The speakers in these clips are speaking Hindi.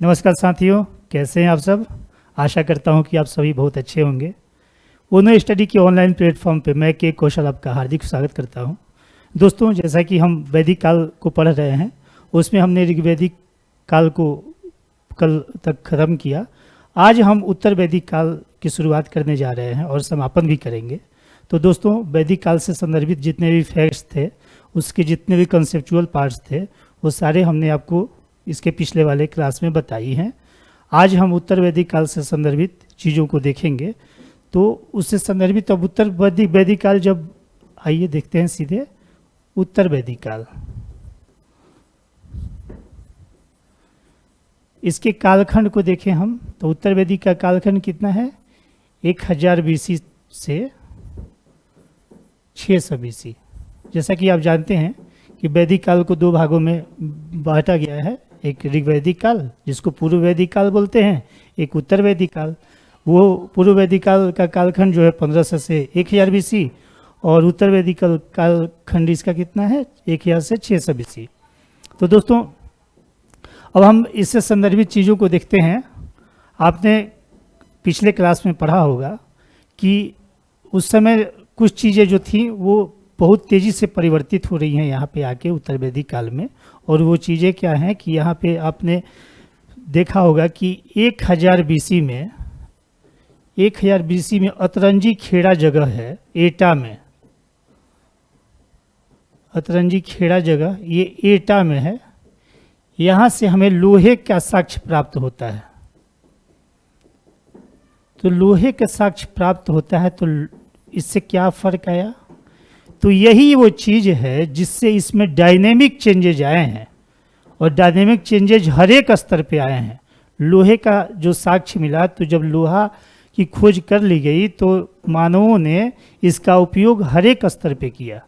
नमस्कार साथियों, कैसे हैं आप सब। आशा करता हूं कि आप सभी बहुत अच्छे होंगे। ओनो स्टडी के ऑनलाइन प्लेटफॉर्म पे मैं के कौशल आपका हार्दिक स्वागत करता हूं। दोस्तों, जैसा कि हम वैदिक काल को पढ़ रहे हैं, उसमें हमने ऋग्वैदिक काल को कल तक ख़त्म किया। आज हम उत्तर वैदिक काल की शुरुआत करने जा रहे हैं और समापन भी करेंगे। तो दोस्तों, वैदिक काल से संदर्भित जितने भी फैक्ट्स थे, उसके जितने भी कंसेप्चुअल पार्ट्स थे, वो सारे हमने आपको इसके पिछले वाले क्लास में बताई हैं। आज हम उत्तर वैदिक काल से संदर्भित चीज़ों को देखेंगे। तो उससे संदर्भित अब उत्तर वैदिक काल, जब आइए देखते हैं सीधे उत्तर वैदिक काल। इसके कालखंड को देखें हम, तो उत्तर वैदिक का कालखंड कितना है? 1000 BC से 600 BC। जैसा कि आप जानते हैं कि वैदिक काल को दो भागों में बांटा गया है। एक ऋग्वैदिक काल, जिसको पूर्व वैदिक काल बोलते हैं, एक उत्तर वैदिक काल। वो पूर्व वैदिक काल का कालखंड जो है 1500 से 1000 BC, और उत्तर वैदिक कालखंड इसका कितना है? 1000 से 600 BC। तो दोस्तों, अब हम इससे संदर्भित चीज़ों को देखते हैं। आपने पिछले क्लास में पढ़ा होगा कि उस समय कुछ चीज़ें जो थी वो बहुत तेज़ी से परिवर्तित हो रही हैं यहाँ पे आके उत्तर वैदिक काल में। और वो चीज़ें क्या हैं कि यहाँ पे आपने देखा होगा कि 1000 BC में 1000 BC में अतरंजी खेड़ा जगह है एटा में। अतरंजी खेड़ा जगह ये एटा में है। यहाँ से हमें लोहे का साक्ष्य प्राप्त होता है। तो लोहे का साक्ष्य प्राप्त होता है, तो इससे क्या फ़र्क आया? तो यही वो चीज़ है जिससे इसमें डायनेमिक चेंजेज आए हैं, और डायनेमिक चेंजेज हर एक स्तर पे आए हैं। लोहे का जो साक्ष्य मिला, तो जब लोहा की खोज कर ली गई तो मानवों ने इसका उपयोग हर एक स्तर पे किया।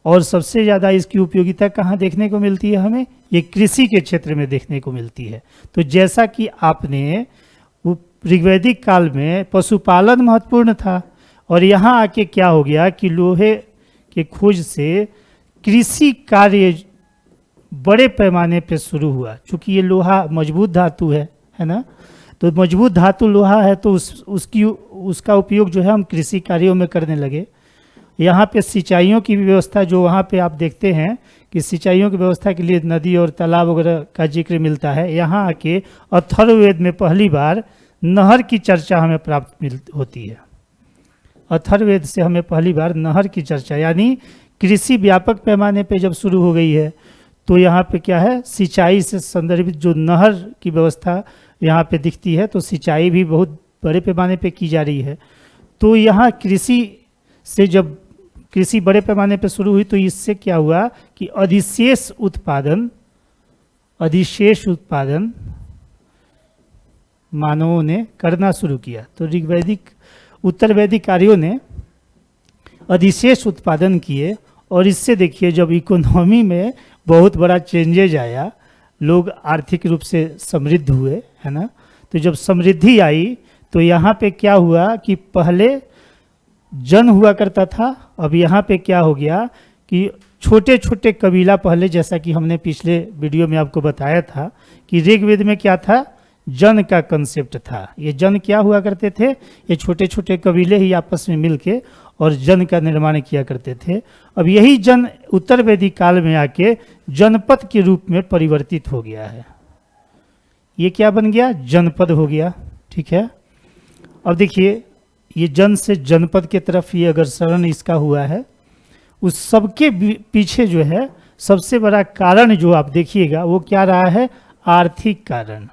और सबसे ज़्यादा इसकी उपयोगिता कहाँ देखने को मिलती है हमें? ये कृषि के क्षेत्र में देखने को मिलती है। तो जैसा कि आपने ऋग्वैदिक काल में पशुपालन महत्वपूर्ण था, और यहाँ आके क्या हो गया कि लोहे के खोज से कृषि कार्य बड़े पैमाने पे शुरू हुआ। चूँकि ये लोहा मजबूत धातु है ना, तो मजबूत धातु लोहा है, तो उसका उपयोग जो है हम कृषि कार्यों में करने लगे। यहाँ पे सिंचाइयों की व्यवस्था, जो वहाँ पे आप देखते हैं कि सिंचाइयों की व्यवस्था के लिए नदी और तालाब वगैरह का जिक्र मिलता है। यहाँ आके अथर्ववेद में पहली बार नहर की चर्चा हमें प्राप्त होती है। अथर्ववेद से हमें पहली बार नहर की चर्चा, यानी कृषि व्यापक पैमाने पे जब शुरू हो गई है, तो यहाँ पे क्या है, सिंचाई से संदर्भित जो नहर की व्यवस्था यहाँ पे दिखती है, तो सिंचाई भी बहुत बड़े पैमाने पे की जा रही है। तो यहाँ कृषि से जब कृषि बड़े पैमाने पे शुरू हुई, तो इससे क्या हुआ कि अधिशेष उत्पादन मानवों ने करना शुरू किया। तो उत्तर वैदिक कार्यों ने अधिशेष उत्पादन किए, और इससे देखिए जब इकोनॉमी में बहुत बड़ा चेंजेज आया, लोग आर्थिक रूप से समृद्ध हुए, है ना। तो जब समृद्धि आई, तो यहाँ पे क्या हुआ कि पहले जन हुआ करता था, अब यहाँ पे क्या हो गया कि छोटे छोटे कबीला, पहले जैसा कि हमने पिछले वीडियो में आपको बताया था कि ऋग्वेद में क्या था, जन का कंसेप्ट था। ये जन क्या हुआ करते थे? ये छोटे छोटे कबीले ही आपस में मिलके और जन का निर्माण किया करते थे। अब यही जन उत्तर वैदिक काल में आके जनपद के रूप में परिवर्तित हो गया है। ये क्या बन गया? जनपद हो गया। ठीक है, अब देखिए ये जन से जनपद के तरफ ये अग्रसरण इसका हुआ है। उस सबके पीछे जो है सबसे बड़ा कारण जो आप देखिएगा वो क्या रहा है? आर्थिक कारण।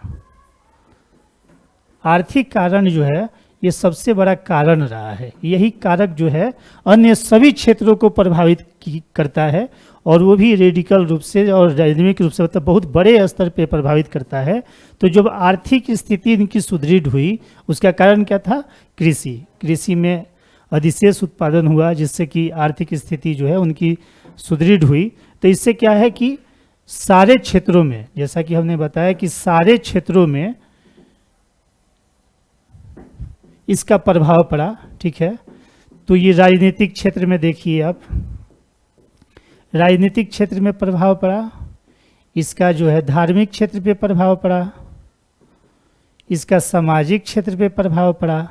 आर्थिक कारण जो है ये सबसे बड़ा कारण रहा है। यही कारक जो है अन्य सभी क्षेत्रों को प्रभावित करता है, और वो भी रेडिकल रूप से और डायनेमिक रूप से, मतलब बहुत बड़े स्तर पे प्रभावित करता है। तो जब आर्थिक स्थिति इनकी सुदृढ़ हुई, उसका कारण क्या था? कृषि में अधिशेष उत्पादन हुआ, जिससे कि आर्थिक स्थिति जो है उनकी सुदृढ़ हुई। तो इससे क्या है कि सारे क्षेत्रों में, जैसा कि हमने बताया कि सारे क्षेत्रों में इसका प्रभाव पड़ा। ठीक है, तो ये राजनीतिक क्षेत्र में देखिए आप, राजनीतिक क्षेत्र में प्रभाव पड़ा, इसका जो है धार्मिक क्षेत्र पे प्रभाव पड़ा, इसका सामाजिक क्षेत्र पे प्रभाव पड़ा।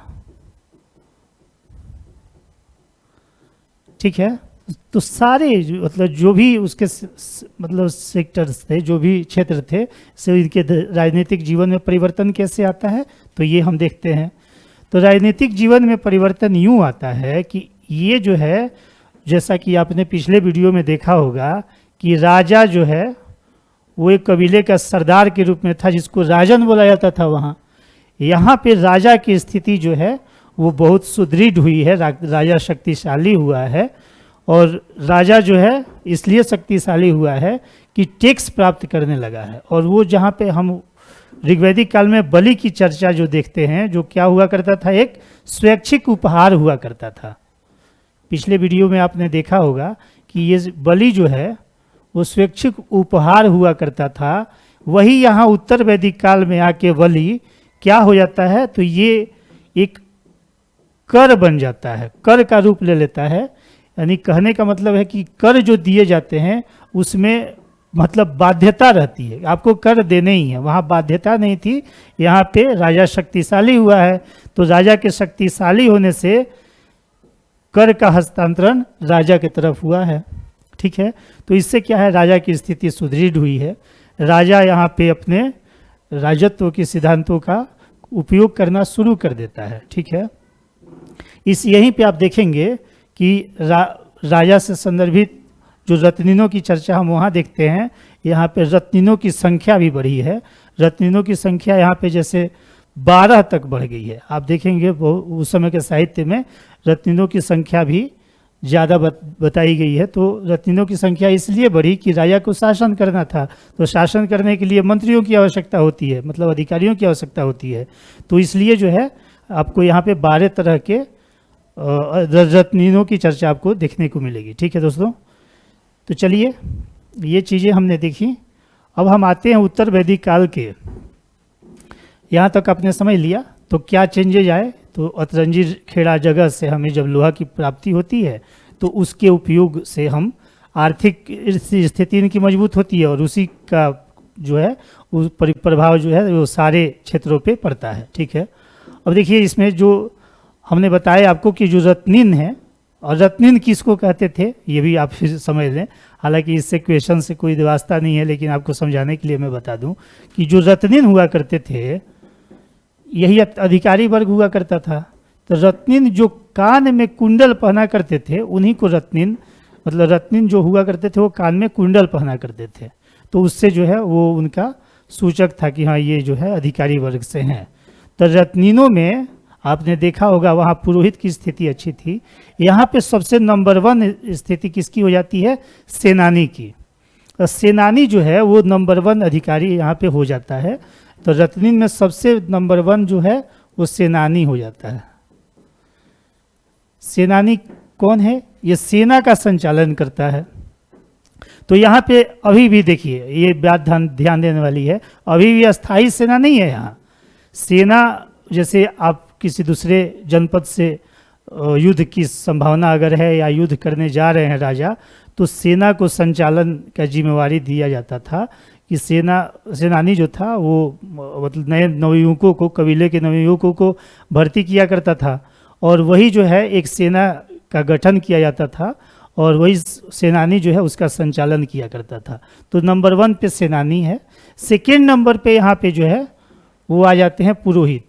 ठीक है, तो सारे मतलब जो भी उसके मतलब सेक्टर्स थे, जो भी क्षेत्र थे, से इनके राजनीतिक जीवन में परिवर्तन कैसे आता है, तो ये हम देखते हैं। तो राजनीतिक जीवन में परिवर्तन यूँ आता है कि ये जो है, जैसा कि आपने पिछले वीडियो में देखा होगा कि राजा जो है वो एक कबीले का सरदार के रूप में था, जिसको राजन बोला जाता था वहाँ। यहाँ पे राजा की स्थिति जो है वो बहुत सुदृढ़ हुई है, राजा शक्तिशाली हुआ है। और राजा जो है इसलिए शक्तिशाली हुआ है कि टैक्स प्राप्त करने लगा है। और वो जहाँ पे हम ऋग्वैदिक काल में बलि की चर्चा जो देखते हैं, जो क्या हुआ करता था, एक स्वैच्छिक उपहार हुआ करता था। पिछले वीडियो में आपने देखा होगा कि ये बलि जो है वो स्वैच्छिक उपहार हुआ करता था। वही यहाँ उत्तर वैदिक काल में आके बलि क्या हो जाता है, तो ये एक कर बन जाता है, कर का रूप ले लेता है। यानी कहने का मतलब है कि कर जो दिए जाते हैं उसमें मतलब बाध्यता रहती है, आपको कर देने ही है, वहाँ बाध्यता नहीं थी। यहाँ पे राजा शक्तिशाली हुआ है, तो राजा के शक्तिशाली होने से कर का हस्तांतरण राजा की तरफ हुआ है। ठीक है, तो इससे क्या है, राजा की स्थिति सुदृढ़ हुई है। राजा यहाँ पे अपने राजत्व के सिद्धांतों का उपयोग करना शुरू कर देता है। ठीक है, इस यहीं पे आप देखेंगे कि राजा से संदर्भित जो रत्निनों की चर्चा हम वहाँ देखते हैं, यहाँ पे रत्निनों की संख्या भी बढ़ी है। रत्निनों की संख्या यहाँ पे जैसे 12 तक बढ़ गई है। आप देखेंगे वो उस समय के साहित्य में रत्निनों की संख्या भी ज़्यादा बताई गई है। तो रत्निनों की संख्या इसलिए बढ़ी कि राजा को शासन करना था, तो शासन करने के लिए मंत्रियों की आवश्यकता होती है, मतलब अधिकारियों की आवश्यकता होती है। तो इसलिए जो है आपको यहाँ पे 12 तरह के रत्निनों की चर्चा आपको देखने को मिलेगी। ठीक है दोस्तों, तो चलिए ये चीज़ें हमने देखी। अब हम आते हैं उत्तर वैदिक काल के। यहाँ तक आपने समझ लिया तो क्या चेंजेज आए, तो अतरंजी खेड़ा जगह से हमें जब लोहा की प्राप्ति होती है तो उसके उपयोग से हम आर्थिक स्थिति इनकी मजबूत होती है, और उसी का जो है उस प्रभाव जो है वो सारे क्षेत्रों पे पड़ता है। ठीक है, अब देखिए इसमें जो हमने बताया आपको कि जो रत्निन है, और रत्निन किसको कहते थे ये भी आप समझ लें। हालांकि इससे क्वेश्चन से कोई वास्ता नहीं है, लेकिन आपको समझाने के लिए मैं बता दूं कि जो रत्निन हुआ करते थे यही अधिकारी वर्ग हुआ करता था। तो रत्निन जो कान में कुंडल पहना करते थे उन्हीं को रत्निन, मतलब रत्निन जो हुआ करते थे वो कान में कुंडल पहना करते थे, तो उससे जो है वो उनका सूचक था कि हाँ ये जो है अधिकारी वर्ग से हैं। तो रत्निनों में आपने देखा होगा वहाँ पुरोहित की स्थिति अच्छी थी। यहाँ पे सबसे नंबर 1 स्थिति किसकी हो जाती है, सेनानी की। तो सेनानी जो है वो नंबर 1 अधिकारी यहाँ पे हो जाता है। तो रत्निन में सबसे नंबर 1 जो है वो सेनानी हो जाता है। सेनानी कौन है, ये सेना का संचालन करता है। तो यहाँ पे अभी भी देखिए ये बात ध्यान देने वाली है, अभी भी अस्थाई सेना नहीं है यहाँ। सेना जैसे आप किसी दूसरे जनपद से युद्ध की संभावना अगर है या युद्ध करने जा रहे हैं राजा, तो सेना को संचालन का जिम्मेवारी दिया जाता था कि सेनानी जो था वो मतलब नए नवयुवकों को, कबीले के नवयुवकों को भर्ती किया करता था, और वही जो है एक सेना का गठन किया जाता था, और वही सेनानी जो है उसका संचालन किया करता था। तो नंबर 1 पे सेनानी है। सेकेंड नंबर पे यहाँ पे जो है वो आ जाते हैं पुरोहित।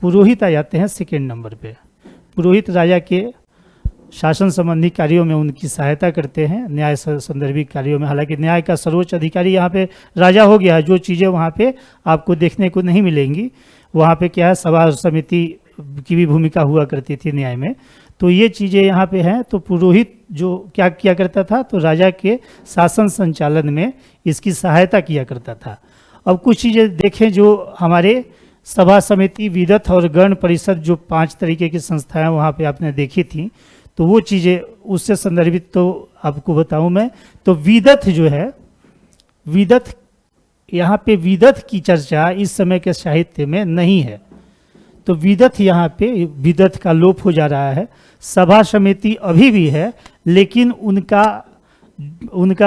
पुरोहित आ जाते हैं सेकेंड नंबर पे। पुरोहित राजा के शासन संबंधी कार्यों में उनकी सहायता करते हैं, न्याय संदर्भी कार्यों में। हालांकि न्याय का सर्वोच्च अधिकारी यहाँ पे राजा हो गया है, जो चीज़ें वहाँ पे आपको देखने को नहीं मिलेंगी। वहाँ पे क्या है, सभा समिति की भी भूमिका हुआ करती थी न्याय में। तो ये चीज़ें यहाँ पे हैं। तो पुरोहित जो क्या किया करता था, तो राजा के शासन संचालन में इसकी सहायता किया करता था। अब कुछ चीज़ें देखें जो हमारे सभा समिति, विदथ और गण परिषद, जो 5 तरीके की संस्थाएं वहाँ पे आपने देखी थी, तो वो चीज़ें उससे संदर्भित तो आपको बताऊं मैं। तो विदथ जो है, विदथ, यहाँ पे विदथ की चर्चा इस समय के साहित्य में नहीं है। तो विदथ यहाँ पे विदथ का लोप हो जा रहा है। सभा समिति अभी भी है, लेकिन उनका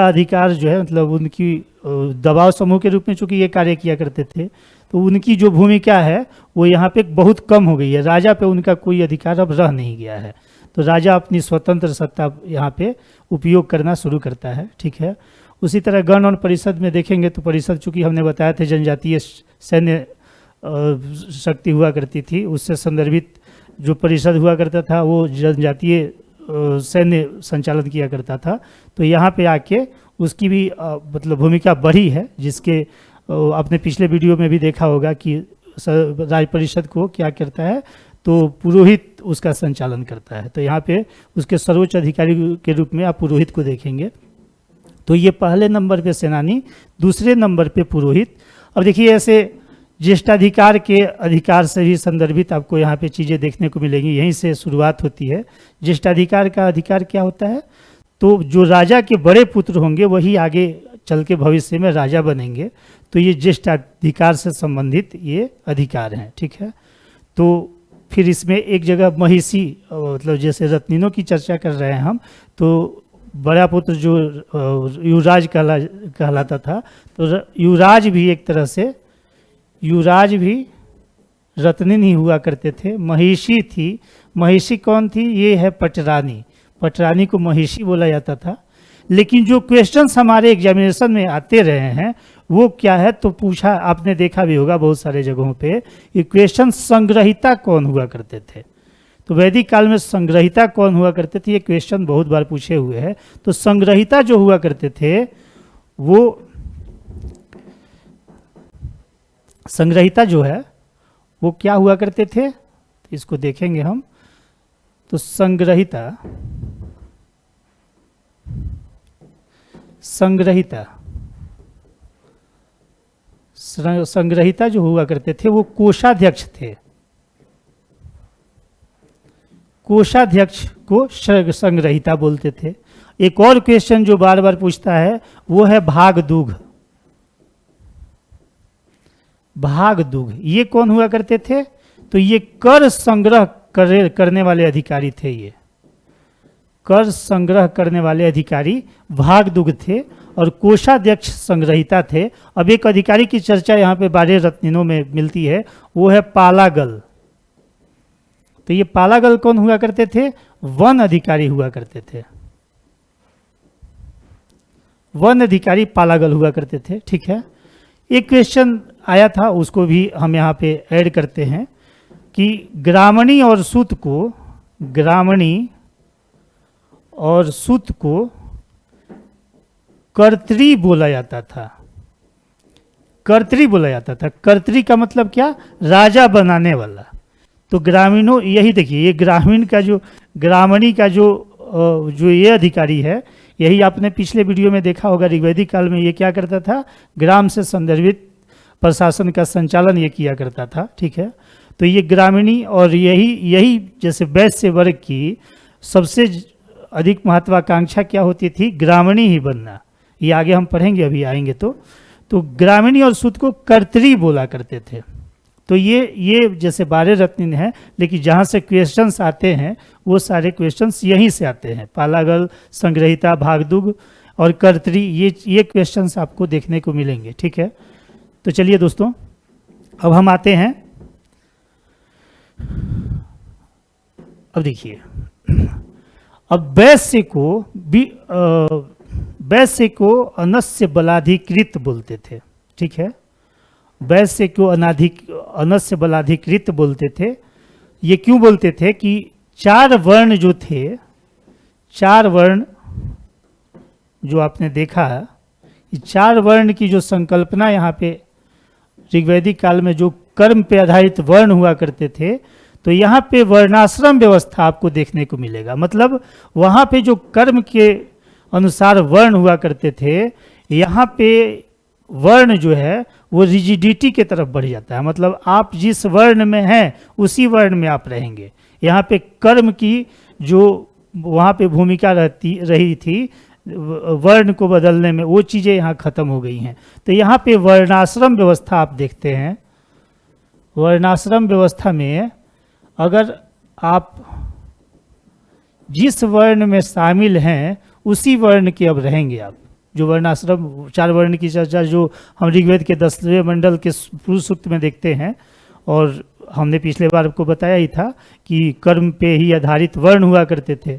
अधिकार जो है, मतलब उनकी दबाव समूह के रूप में चूंकि ये कार्य किया करते थे, तो उनकी जो भूमिका है वो यहाँ पे बहुत कम हो गई है। राजा पे उनका कोई अधिकार अब रह नहीं गया है, तो राजा अपनी स्वतंत्र सत्ता यहाँ पे उपयोग करना शुरू करता है। ठीक है, उसी तरह गण और परिषद में देखेंगे तो परिषद चूंकि हमने बताया थे जनजातीय सैन्य शक्ति हुआ करती थी, उससे संदर्भित जो परिषद हुआ करता था वो जनजातीय सैन्य संचालन किया करता था। तो यहाँ पे आके उसकी भी मतलब भूमिका बढ़ी है, जिसके आपने पिछले वीडियो में भी देखा होगा कि राज परिषद को क्या करता है, तो पुरोहित उसका संचालन करता है। तो यहाँ पे उसके सर्वोच्च अधिकारी के रूप में आप पुरोहित को देखेंगे। तो ये पहले नंबर पे सेनानी, दूसरे नंबर पे पुरोहित। अब देखिए ऐसे ज्येष्ठाधिकार के अधिकार से भी संदर्भित आपको यहाँ पे चीज़ें देखने को मिलेंगी, यहीं से शुरुआत होती है। ज्येष्ठाधिकार का अधिकार क्या होता है, तो जो राजा के बड़े पुत्र होंगे वही आगे चल के भविष्य में राजा बनेंगे। तो ये ज्येष्ठाधिकार से संबंधित ये अधिकार हैं। ठीक है, तो फिर इसमें एक जगह महिषी, मतलब जैसे रत्निनों की चर्चा कर रहे हैं हम, तो बड़ा पुत्र जो युवराज कहलाता था, तो युवराज भी एक तरह से, युवराज भी रत्निन ही हुआ करते थे। महिषी थी, महिषी कौन थी, ये है पटरानी, पटरानी को महिषी बोला जाता था। लेकिन जो क्वेश्चंस हमारे एग्जामिनेशन में आते रहे हैं वो क्या है, तो पूछा आपने देखा भी होगा बहुत सारे जगहों पे, ये क्वेश्चन संग्रहिता कौन हुआ करते थे। तो वैदिक काल में संग्रहिता कौन हुआ करते थे, ये क्वेश्चन बहुत बार पूछे हुए हैं। तो संग्रहिता जो हुआ करते थे, वो संग्रहिता जो है वो क्या हुआ करते थे, तो इसको देखेंगे हम। तो संग्रहिता, संग्रहिता संग्रहिता जो हुआ करते थे वो कोषाध्यक्ष थे। कोषाध्यक्ष को संग्रहिता बोलते थे। एक और क्वेश्चन जो बार बार पूछता है वो है भागदूग। भागदूग ये कौन हुआ करते थे, तो ये कर संग्रह करने वाले अधिकारी थे। ये कर संग्रह करने वाले अधिकारी भागदूग थे और कोषाध्यक्ष संग्रहिता थे। अब एक अधिकारी की चर्चा यहाँ पे 12 रत्निनों में मिलती है, वो है पालागल। तो ये पालागल कौन हुआ करते थे, वन अधिकारी हुआ करते थे। वन अधिकारी पालागल हुआ करते थे। ठीक है, एक क्वेश्चन आया था, उसको भी हम यहाँ पे ऐड करते हैं कि ग्रामणी और सूत को, ग्रामणी और सूत को कर्त्री बोला जाता था। कर्त्री बोला जाता था। कर्त्री का मतलब क्या, राजा बनाने वाला। तो ग्रामीणों, यही देखिए ये ग्रामीण का जो, ग्रामणी का जो ये अधिकारी है, यही आपने पिछले वीडियो में देखा होगा। ऋग्वैदिक काल में ये क्या करता था, ग्राम से संदर्भित प्रशासन का संचालन ये किया करता था। ठीक है, तो ये ग्रामीणी, और यही जैसे वैश्य वर्ग की सबसे अधिक महत्वाकांक्षा क्या होती थी, ग्रामणी ही बनना। ये आगे हम पढ़ेंगे, अभी आएंगे तो ग्रामीणी और सूत को कर्त्री बोला करते थे। तो ये जैसे 12 रत्न हैं, लेकिन जहाँ से क्वेश्चंस आते हैं वो सारे क्वेश्चंस यहीं से आते हैं। पालागल, संग्रहिता, भागदूग और कर्त्री, ये क्वेश्चंस आपको देखने को मिलेंगे। ठीक है, तो चलिए दोस्तों अब हम आते हैं, अब देखिए, अब वैश्य को अनस्य बलाधिकृत बोलते थे। ठीक है, वैश्य को अनस्य बलाधिकृत बोलते थे। ये क्यों बोलते थे कि 4 वर्ण जो थे, 4 वर्ण जो आपने देखा है, ये 4 वर्ण की जो संकल्पना यहाँ पे ऋग्वैदिक काल में जो कर्म पे आधारित वर्ण हुआ करते थे, तो यहाँ पे वर्णाश्रम व्यवस्था आपको देखने को मिलेगा। मतलब वहाँ पे जो कर्म के अनुसार वर्ण हुआ करते थे, यहाँ पे वर्ण जो है वो रिजिडिटी के तरफ बढ़ जाता है। मतलब आप जिस वर्ण में हैं उसी वर्ण में आप रहेंगे। यहाँ पे कर्म की जो वहाँ पे भूमिका रही थी वर्ण को बदलने में, वो चीज़ें यहाँ खत्म हो गई हैं। तो यहाँ पे वर्णाश्रम व्यवस्था आप देखते हैं। वर्णाश्रम व्यवस्था में अगर आप जिस वर्ण में शामिल हैं उसी वर्ण के अब रहेंगे आप। जो वर्णाश्रम 4 वर्ण की चर्चा जो हम ऋग्वेद के 10वें मंडल के पुरुष सूक्त में देखते हैं, और हमने पिछले बार आपको बताया ही था कि कर्म पे ही आधारित वर्ण हुआ करते थे।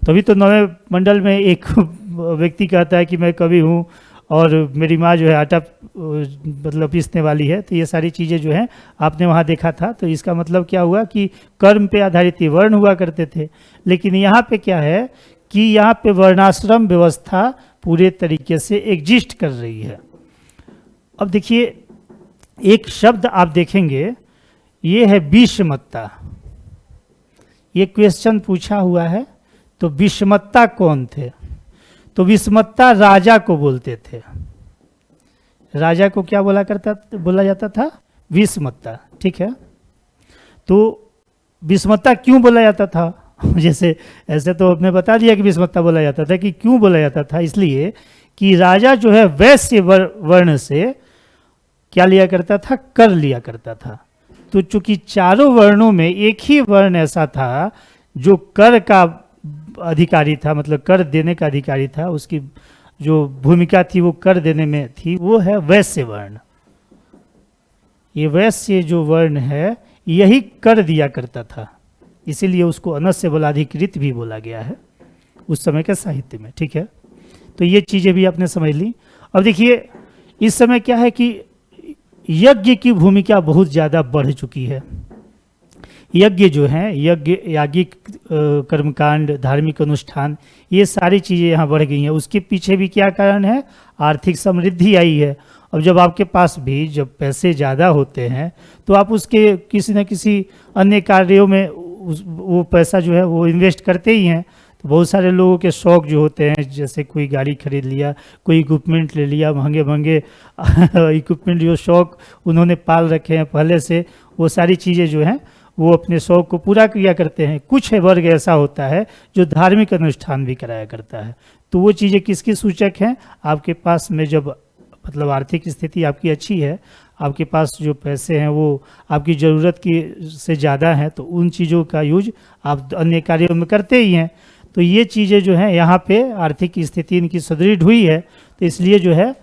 तभी तो 9वें मंडल में एक व्यक्ति कहता है कि मैं कवि हूँ और मेरी माँ जो है आटा मतलब पीसने वाली है। तो ये सारी चीज़ें जो हैं आपने वहाँ देखा था। तो इसका मतलब क्या हुआ कि कर्म पे आधारित वर्ण हुआ करते थे। लेकिन यहाँ पे क्या है कि यहाँ पे वर्णाश्रम व्यवस्था पूरे तरीके से एग्जिस्ट कर रही है। अब देखिए, एक शब्द आप देखेंगे, ये है विषमत्ता। ये क्वेश्चन पूछा हुआ है, तो विषमत्ता कौन थे? तो विषमत्ता राजा को बोलते थे। राजा को क्या बोला जाता था? विषमत्ता। ठीक है, तो विषमत्ता क्यों बोला जाता था? जैसे ऐसे तो आपने बता दिया कि विषमत्ता बोला जाता था, कि क्यों बोला जाता था? इसलिए कि राजा जो है वैश्य वर्ण से क्या लिया करता था? कर लिया करता था। तो चूंकि चारों वर्णों में एक ही वर्ण ऐसा था जो कर का अधिकारी था, मतलब कर देने का अधिकारी था, उसकी जो भूमिका थी वो कर देने में थी, वो है वैश्य वर्ण। ये वैश्य जो वर्ण है यही कर दिया करता था, इसीलिए उसको अनस्य बलाधिकृत भी बोला गया है उस समय के साहित्य में। ठीक है, तो ये चीज़ें भी आपने समझ ली। अब देखिए, इस समय क्या है कि यज्ञ की भूमिका बहुत ज़्यादा बढ़ चुकी है। यज्ञ जो है, यज्ञ, याज्ञिक कर्मकांड, धार्मिक अनुष्ठान, ये सारी चीज़ें यहाँ बढ़ गई हैं। उसके पीछे भी क्या कारण है? आर्थिक समृद्धि आई है। अब जब आपके पास भी जब पैसे ज़्यादा होते हैं तो आप उसके किसी न किसी अन्य कार्यों में वो पैसा जो है वो इन्वेस्ट करते ही हैं। तो बहुत सारे लोगों के शौक जो होते हैं, जैसे कोई गाड़ी खरीद लिया, कोई इक्विपमेंट ले लिया, महंगे महंगे इक्विपमेंट, जो शौक उन्होंने पाल रखे हैं पहले से, वो सारी चीज़ें जो हैं वो अपने शौक को पूरा किया करते हैं। कुछ वर्ग ऐसा होता है जो धार्मिक अनुष्ठान भी कराया करता है। तो वो चीज़ें किसकी सूचक हैं? आपके पास में जब मतलब आर्थिक स्थिति आपकी अच्छी है, आपके पास जो पैसे हैं वो आपकी ज़रूरत की से ज़्यादा हैं, तो उन चीज़ों का यूज आप अन्य कार्यों में करते ही हैं। तो ये चीज़ें जो हैं यहाँ पे आर्थिक स्थिति इनकी सुदृढ़ हुई है, तो इसलिए जो है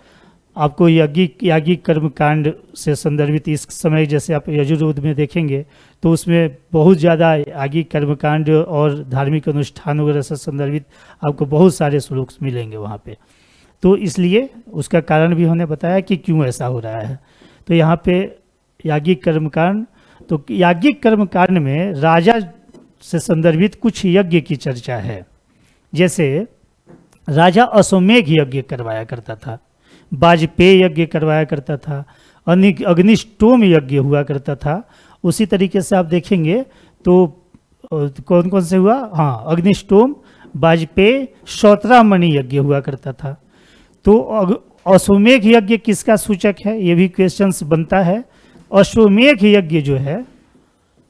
आपको याज्ञिक कर्मकांड से संदर्भित इस समय, जैसे आप यजुर्वेद में देखेंगे तो उसमें बहुत ज़्यादा याज्ञिक कर्मकांड और धार्मिक अनुष्ठान वगैरह से संदर्भित आपको बहुत सारे श्लोक मिलेंगे वहाँ पे। तो इसलिए उसका कारण भी हमने बताया कि क्यों ऐसा हो रहा है। तो यहाँ पे याज्ञिक कर्मकांड, तो याज्ञिक कर्मकांड में राजा से संदर्भित कुछ यज्ञ की चर्चा है। जैसे राजा अश्वमेघ यज्ञ करवाया करता था, वाजपेय यज्ञ करवाया करता था, अग्निष्टोम यज्ञ हुआ करता था। उसी तरीके से आप देखेंगे तो कौन कौन से हुआ? हाँ, अग्निष्टोम, वाजपेय, श्रोत्रामणि यज्ञ हुआ करता था। तो अश्वमेघ यज्ञ किसका सूचक है? ये भी क्वेश्चंस बनता है। अश्वमेघ यज्ञ जो है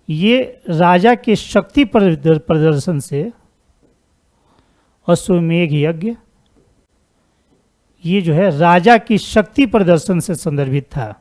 ये राजा के शक्ति प्रदर्शन से, अश्वमेघ यज्ञ ये जो है राजा की शक्ति प्रदर्शन से संदर्भित था।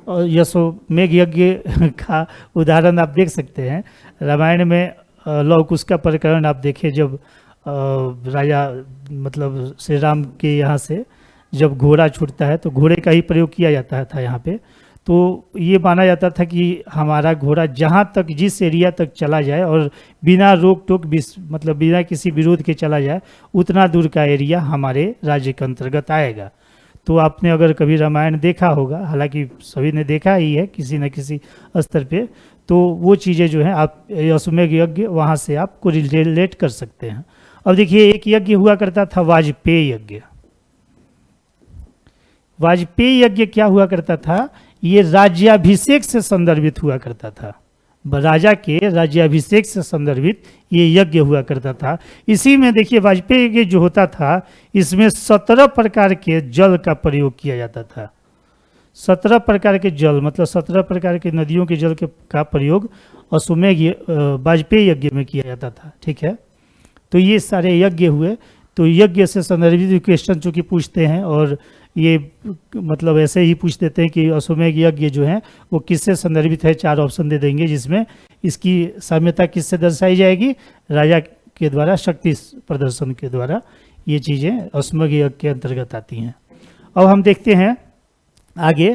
और अश्वमेघ यज्ञ का उदाहरण आप देख सकते हैं रामायण में। लव कुश का प्रकरण आप देखें, जब राजा मतलब श्री राम के यहाँ से जब घोड़ा छूटता है तो घोड़े का ही प्रयोग किया जाता था यहाँ पे। तो ये माना जाता था कि हमारा घोड़ा जहाँ तक, जिस एरिया तक चला जाए और बिना रोक टोक मतलब बिना किसी विरोध के चला जाए, उतना दूर का एरिया हमारे राज्य के अंतर्गत आएगा। तो आपने अगर कभी रामायण देखा होगा, हालांकि सभी ने देखा ही है किसी न किसी स्तर पे, तो वो चीज़ें जो हैं आप अश्वमेघ यज्ञ वहाँ से आपको रिलेट कर सकते हैं। अब देखिए, एक यज्ञ हुआ करता था वाजपेय यज्ञ। वाजपेय यज्ञ क्या हुआ करता था? ये राज्याभिषेक से संदर्भित हुआ करता था। राजा के राज्याभिषेक से संदर्भित ये यज्ञ हुआ करता था। इसी में देखिए, वाजपेय यज्ञ जो होता था इसमें 17 प्रकार के जल का प्रयोग किया जाता था। 17 प्रकार के जल, मतलब 17 प्रकार के नदियों के जल का प्रयोग अश्वमेघ वाजपेय यज्ञ में किया जाता था। ठीक है, तो ये सारे यज्ञ हुए। तो यज्ञ से संदर्भित क्वेश्चन चूँकि पूछते हैं, और ये मतलब ऐसे ही पूछ देते हैं कि अश्वमेघ यज्ञ जो है वो किससे संदर्भित है। 4 ऑप्शन दे देंगे जिसमें इसकी साम्यता किससे दर्शाई जाएगी? राजा के द्वारा शक्ति प्रदर्शन के द्वारा ये चीज़ें अस्मग यज्ञ के अंतर्गत आती हैं। अब हम देखते हैं आगे,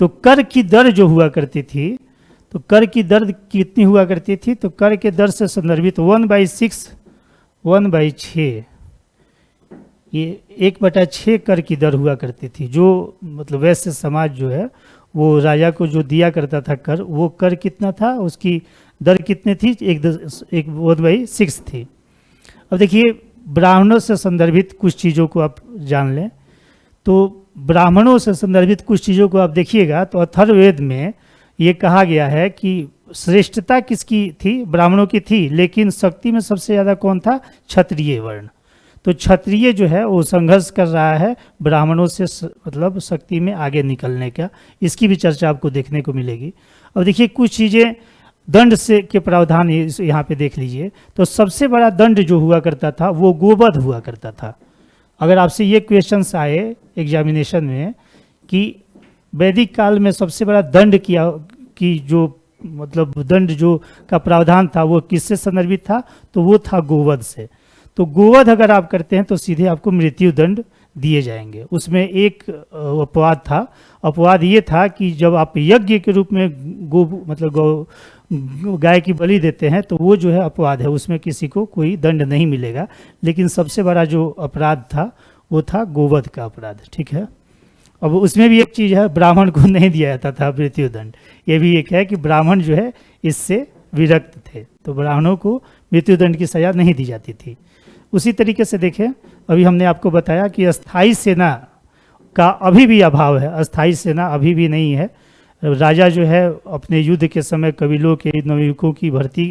तो कर की दर जो हुआ करती थी, तो कर की दर कितनी हुआ करती थी, तो कर के दर से संदर्भित 1/6, 1/6, ये 1/6 कर की दर हुआ करती थी। जो मतलब वैश्य समाज जो है वो राजा को जो दिया करता था कर, वो कर कितना था, उसकी दर कितनी थी, 1/6 थी। अब देखिए ब्राह्मणों से संदर्भित कुछ चीज़ों को आप जान लें। तो ब्राह्मणों से संदर्भित कुछ चीज़ों को आप देखिएगा तो अथर्ववेद में ये कहा गया है कि श्रेष्ठता किसकी थी, ब्राह्मणों की थी, लेकिन शक्ति में सबसे ज़्यादा कौन था, क्षत्रिय वर्ण। तो क्षत्रिय जो है वो संघर्ष कर रहा है ब्राह्मणों से मतलब शक्ति में आगे निकलने का, इसकी भी चर्चा आपको देखने को मिलेगी। अब देखिए कुछ चीज़ें दंड से के प्रावधान यहाँ पे देख लीजिए। तो सबसे बड़ा दंड जो हुआ करता था वो गोवध हुआ करता था। अगर आपसे ये क्वेश्चंस आए एग्जामिनेशन में कि वैदिक काल में सबसे बड़ा दंड किया कि जो मतलब दंड जो का प्रावधान था वो किससे संदर्भित था, तो वो था गोवध से। तो गोवध अगर आप करते हैं तो सीधे आपको मृत्यु दंड दिए जाएंगे। उसमें एक अपवाद था, अपवाद ये था कि जब आप यज्ञ के रूप में गाय की बलि देते हैं तो वो जो है अपवाद है, उसमें किसी को कोई दंड नहीं मिलेगा। लेकिन सबसे बड़ा जो अपराध था वो था गोवध का अपराध, ठीक है। अब उसमें भी एक चीज़ है, ब्राह्मण को नहीं दिया जाता था मृत्यु दंड। ये भी एक है कि ब्राह्मण जो है इससे विरक्त थे, तो ब्राह्मणों को मृत्यु दंड की सज़ा नहीं दी जाती थी। उसी तरीके से देखें, अभी हमने आपको बताया कि अस्थाई सेना का अभी भी अभाव है, अस्थाई सेना अभी भी नहीं है। राजा जो है अपने युद्ध के समय कबीलों के नवयुवकों की भर्ती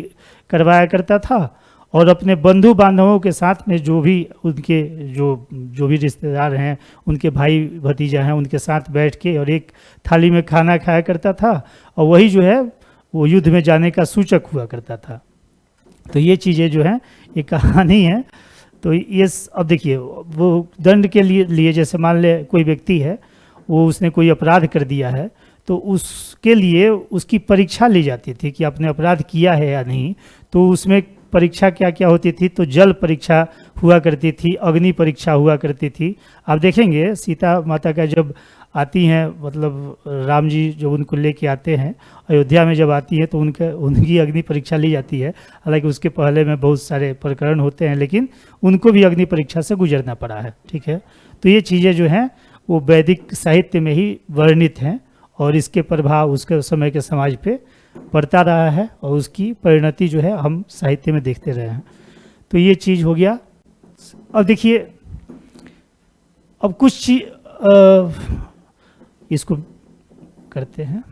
करवाया करता था और अपने बंधु बांधवों के साथ में जो भी उनके जो भी रिश्तेदार हैं, उनके भाई भतीजा हैं, उनके साथ बैठ के और एक थाली में खाना खाया करता था, और वही जो है वो युद्ध में जाने का सूचक हुआ करता था। तो ये चीज़ें जो हैं ये कहानी है। तो ये अब देखिए वो दंड के लिए जैसे मान ले कोई व्यक्ति है, वो उसने कोई अपराध कर दिया है, तो उसके लिए उसकी परीक्षा ली जाती थी कि आपने अपराध किया है या नहीं। तो उसमें परीक्षा क्या क्या होती थी, तो जल परीक्षा हुआ करती थी, अग्नि परीक्षा हुआ करती थी। आप देखेंगे सीता माता का जब आती हैं, मतलब राम जी जब उनको लेके आते हैं अयोध्या में जब आती है तो उनकी अग्नि परीक्षा ली जाती है। हालांकि उसके पहले में बहुत सारे प्रकरण होते हैं, लेकिन उनको भी अग्नि परीक्षा से गुजरना पड़ा है, ठीक है। तो ये चीज़ें जो हैं वो वैदिक साहित्य में ही वर्णित हैं और इसके प्रभाव उसके समय के समाज पे पड़ता रहा है और उसकी परिणति जो है हम साहित्य में देखते रहे हैं। तो ये चीज़ हो गया। अब देखिए अब कुछ इसको करते हैं।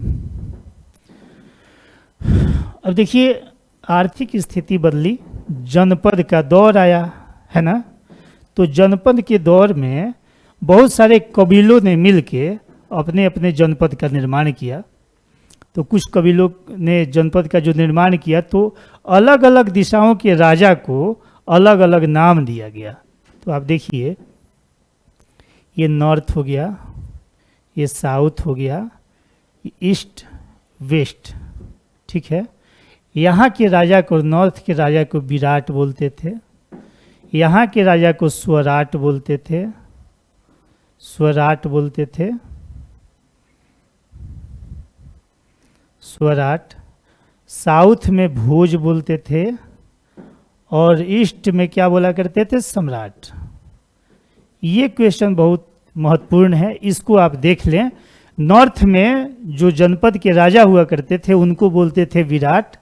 अब देखिए आर्थिक स्थिति बदली, जनपद का दौर आया है ना। तो जनपद के दौर में बहुत सारे कबीलों ने मिलके अपने अपने जनपद का निर्माण किया। तो कुछ कबीलों ने जनपद का जो निर्माण किया तो अलग अलग दिशाओं के राजा को अलग अलग नाम दिया गया। तो आप देखिए ये नॉर्थ हो गया, ये साउथ हो गया, ईस्ट वेस्ट, ठीक है। यहाँ के राजा को, नॉर्थ के राजा को विराट बोलते थे, यहाँ के राजा को स्वराट बोलते थे, स्वराट बोलते थे, स्वराट। साउथ में भोज बोलते थे और ईस्ट में क्या बोला करते थे, सम्राट। ये क्वेश्चन बहुत महत्वपूर्ण है, इसको आप देख लें। नॉर्थ में जो जनपद के राजा हुआ करते थे उनको बोलते थे विराट,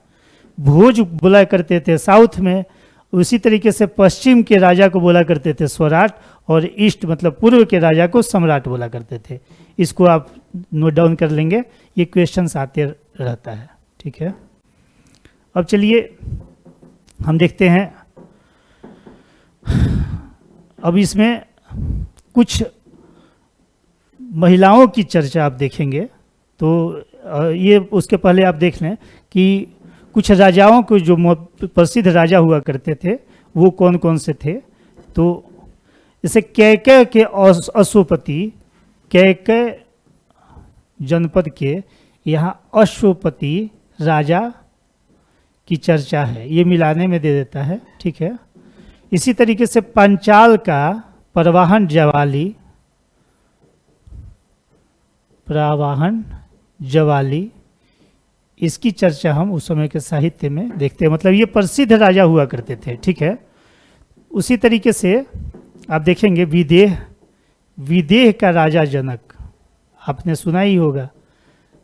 भोज बोला करते थे साउथ में। उसी तरीके से पश्चिम के राजा को बोला करते थे स्वराट और ईस्ट मतलब पूर्व के राजा को सम्राट बोला करते थे। इसको आप नोट डाउन कर लेंगे, ये क्वेश्चंस आते रहता है, ठीक है। अब चलिए हम देखते हैं, अब इसमें कुछ महिलाओं की चर्चा आप देखेंगे। तो ये उसके पहले आप देख लें कि कुछ राजाओं को जो प्रसिद्ध राजा हुआ करते थे वो कौन कौन से थे। तो जैसे कैकेय के अश्वपति, कैकेय जनपद के यहाँ अश्वपति राजा की चर्चा है, ये मिलाने में दे देता है, ठीक है। इसी तरीके से पंचाल का प्रवाहन जवाली, इसकी चर्चा हम उस समय के साहित्य में देखते हैं। मतलब ये प्रसिद्ध राजा हुआ करते थे, ठीक है। उसी तरीके से आप देखेंगे विदेह का राजा जनक, आपने सुना ही होगा,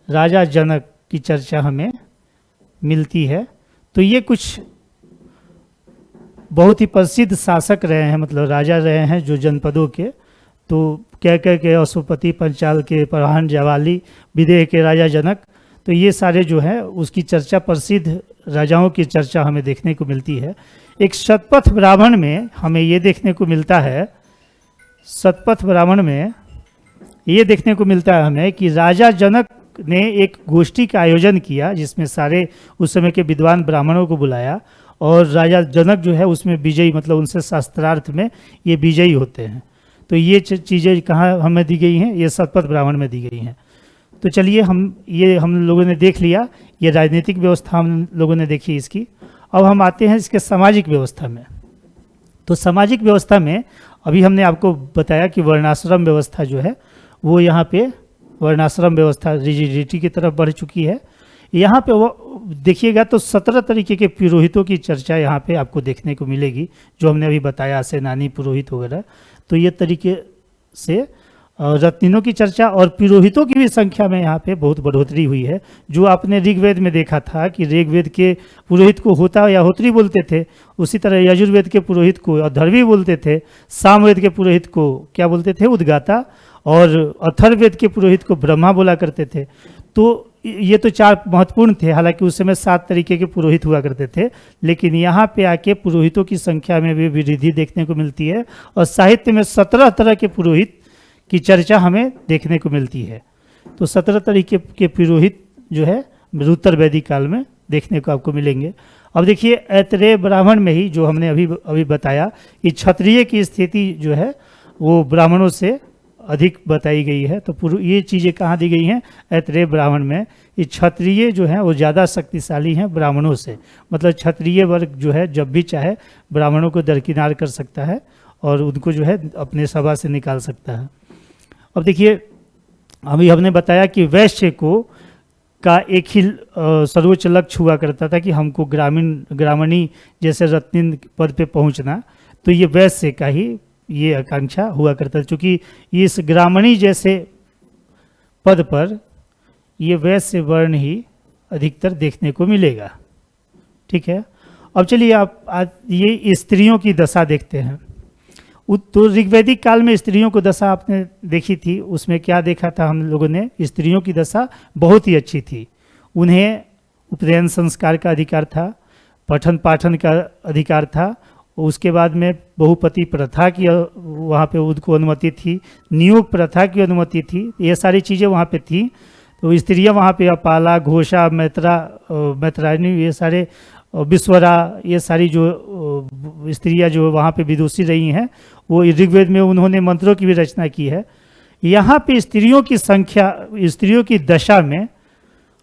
राजा जनक की चर्चा हमें मिलती है। तो ये कुछ बहुत ही प्रसिद्ध शासक रहे हैं, मतलब राजा रहे हैं जो जनपदों के। तो कह के अशोपति, पंचाल के प्रवाहन जवाली, विदेह के राजा जनक, तो ये सारे जो है उसकी चर्चा, प्रसिद्ध राजाओं की चर्चा हमें देखने को मिलती है। एक शतपथ ब्राह्मण में हमें ये देखने को मिलता है, शतपथ ब्राह्मण में ये देखने को मिलता है हमें कि राजा जनक ने एक गोष्ठी का आयोजन किया जिसमें सारे उस समय के विद्वान ब्राह्मणों को बुलाया, और राजा जनक जो है उसमें विजयी, मतलब उनसे शास्त्रार्थ में ये विजयी होते हैं। तो ये चीज़ें कहाँ हमें दी गई हैं, ये शतपथ ब्राह्मण में दी गई हैं। तो चलिए हम लोगों ने देख लिया, ये राजनीतिक व्यवस्था हम लोगों ने देखी इसकी। अब हम आते हैं इसके सामाजिक व्यवस्था में। तो सामाजिक व्यवस्था में अभी हमने आपको बताया कि वर्णाश्रम व्यवस्था जो है वो यहाँ पे वर्णाश्रम व्यवस्था रिजिडिटी की तरफ बढ़ चुकी है। यहाँ पे वो देखिएगा तो 17 तरीके के पुरोहितों की चर्चा यहाँ पे आपको देखने को मिलेगी, जो हमने अभी बताया, सेनानी, पुरोहित वगैरह। तो ये तरीके से रत्निनों की चर्चा और पुरोहितों की भी संख्या में यहाँ पे बहुत बढ़ोतरी हुई है। जो आपने ऋग्वेद में देखा था कि ऋग्वेद के पुरोहित को होता या होत्री बोलते थे, उसी तरह यजुर्वेद के पुरोहित को अधर्वी बोलते थे, सामवेद के पुरोहित को क्या बोलते थे, उद्गाता, और अथर्ववेद के पुरोहित को ब्रह्मा बोला करते थे। तो ये तो 4 महत्वपूर्ण थे। हालांकि उस समय 7 तरीके के पुरोहित हुआ करते थे, लेकिन यहाँ पे आके पुरोहितों की संख्या में भी वृद्धि देखने को मिलती है, और साहित्य में 17 तरह के पुरोहित की चर्चा हमें देखने को मिलती है। तो 17 तरीके के पुरोहित जो है उत्तर वैदिक काल में देखने को आपको मिलेंगे। अब देखिए ऐतरेय ब्राह्मण में ही जो हमने अभी बताया कि क्षत्रिय की स्थिति जो है वो ब्राह्मणों से अधिक बताई गई है। तो ये चीज़ें कहाँ दी गई हैं, ऐतरेय ब्राह्मण में। ये क्षत्रिय जो हैं वो ज़्यादा शक्तिशाली हैं ब्राह्मणों से, मतलब क्षत्रिय वर्ग जो है जब भी चाहे ब्राह्मणों को दरकिनार कर सकता है और उनको जो है अपने सभा से निकाल सकता है। अब देखिए अभी हमने बताया कि वैश्य का एक ही सर्वोच्च लक्ष्य हुआ करता था कि हमको ग्रामणी जैसे रत्निन पद पे पहुंचना। तो ये वैश्य का ही ये आकांक्षा हुआ करता था, क्योंकि इस ग्रामणी जैसे पद पर ये वैश्य वर्ण ही अधिकतर देखने को मिलेगा, ठीक है। अब चलिए आप ये स्त्रियों की दशा देखते हैं। तो ऋग्वैदिक काल में स्त्रियों को दशा आपने देखी थी, उसमें क्या देखा था हम लोगों ने, स्त्रियों की दशा बहुत ही अच्छी थी। उन्हें उपनयन संस्कार का अधिकार था, पठन पाठन का अधिकार था, उसके बाद में बहुपति प्रथा की वहाँ पे उनको अनुमति थी, नियोग प्रथा की अनुमति थी, ये सारी चीज़ें वहाँ पे थी। तो स्त्रियाँ वहाँ पे अपाला, घोषा, मैत्रायणी, ये सारे विश्वरा, ये सारी जो स्त्रियाँ जो वहाँ पे विदुषी रही हैं, वो ऋग्वेद में उन्होंने मंत्रों की भी रचना की है। यहाँ पे स्त्रियों की संख्या, स्त्रियों की दशा में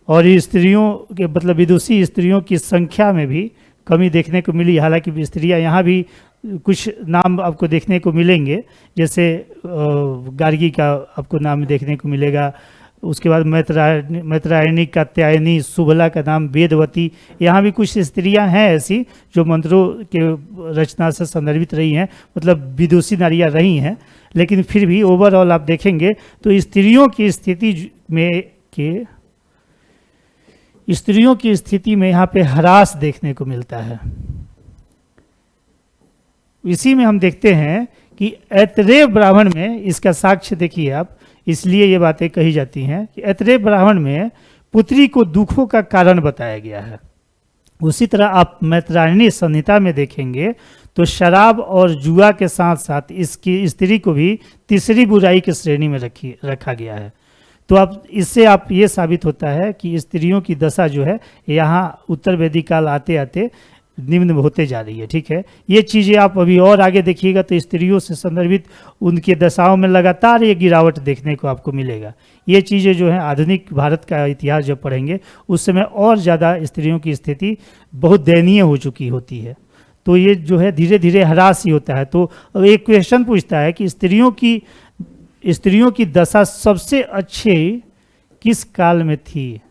और स्त्रियों के मतलब विदुषी स्त्रियों की संख्या में भी कमी देखने को मिली। हालांकि स्त्रियाँ यहाँ भी कुछ नाम आपको देखने को मिलेंगे, जैसे गार्गी का आपको नाम देखने को मिलेगा, उसके बाद मैत्रायणी, कात्यायनी, सुबला का नाम, वेदवती, यहाँ भी कुछ स्त्रियां हैं ऐसी जो मंत्रों के रचना से संदर्भित रही हैं, मतलब विदुषी नारियां रही हैं। लेकिन फिर भी ओवरऑल आप देखेंगे तो स्त्रियों की स्थिति में यहाँ पे ह्रास देखने को मिलता है। इसी में हम देखते हैं कि ऐतरेय ब्राह्मण में इसका साक्ष्य देखिए आप, इसलिए ये बातें कही जाती हैं कि ऐतरेय ब्राह्मण में पुत्री को दुखों का कारण बताया गया है। उसी तरह आप मैत्रायणी संहिता में देखेंगे तो शराब और जुआ के साथ साथ इसकी स्त्री को भी तीसरी बुराई की श्रेणी में रखा गया है। तो अब इससे आप ये साबित होता है कि स्त्रियों की दशा जो है यहाँ उत्तर वैदिक काल आते आते निम्न होते जा रही है, ठीक है। ये चीज़ें आप अभी और आगे देखिएगा तो स्त्रियों से संदर्भित उनके दशाओं में लगातार ये गिरावट देखने को आपको मिलेगा। ये चीज़ें जो हैं आधुनिक भारत का इतिहास जब पढ़ेंगे उस समय और ज़्यादा स्त्रियों की स्थिति बहुत दयनीय हो चुकी होती है। तो ये जो है धीरे धीरे ह्रास ही होता है। तो अब एक क्वेश्चन पूछता है कि स्त्रियों की दशा सबसे अच्छे किस काल में थी।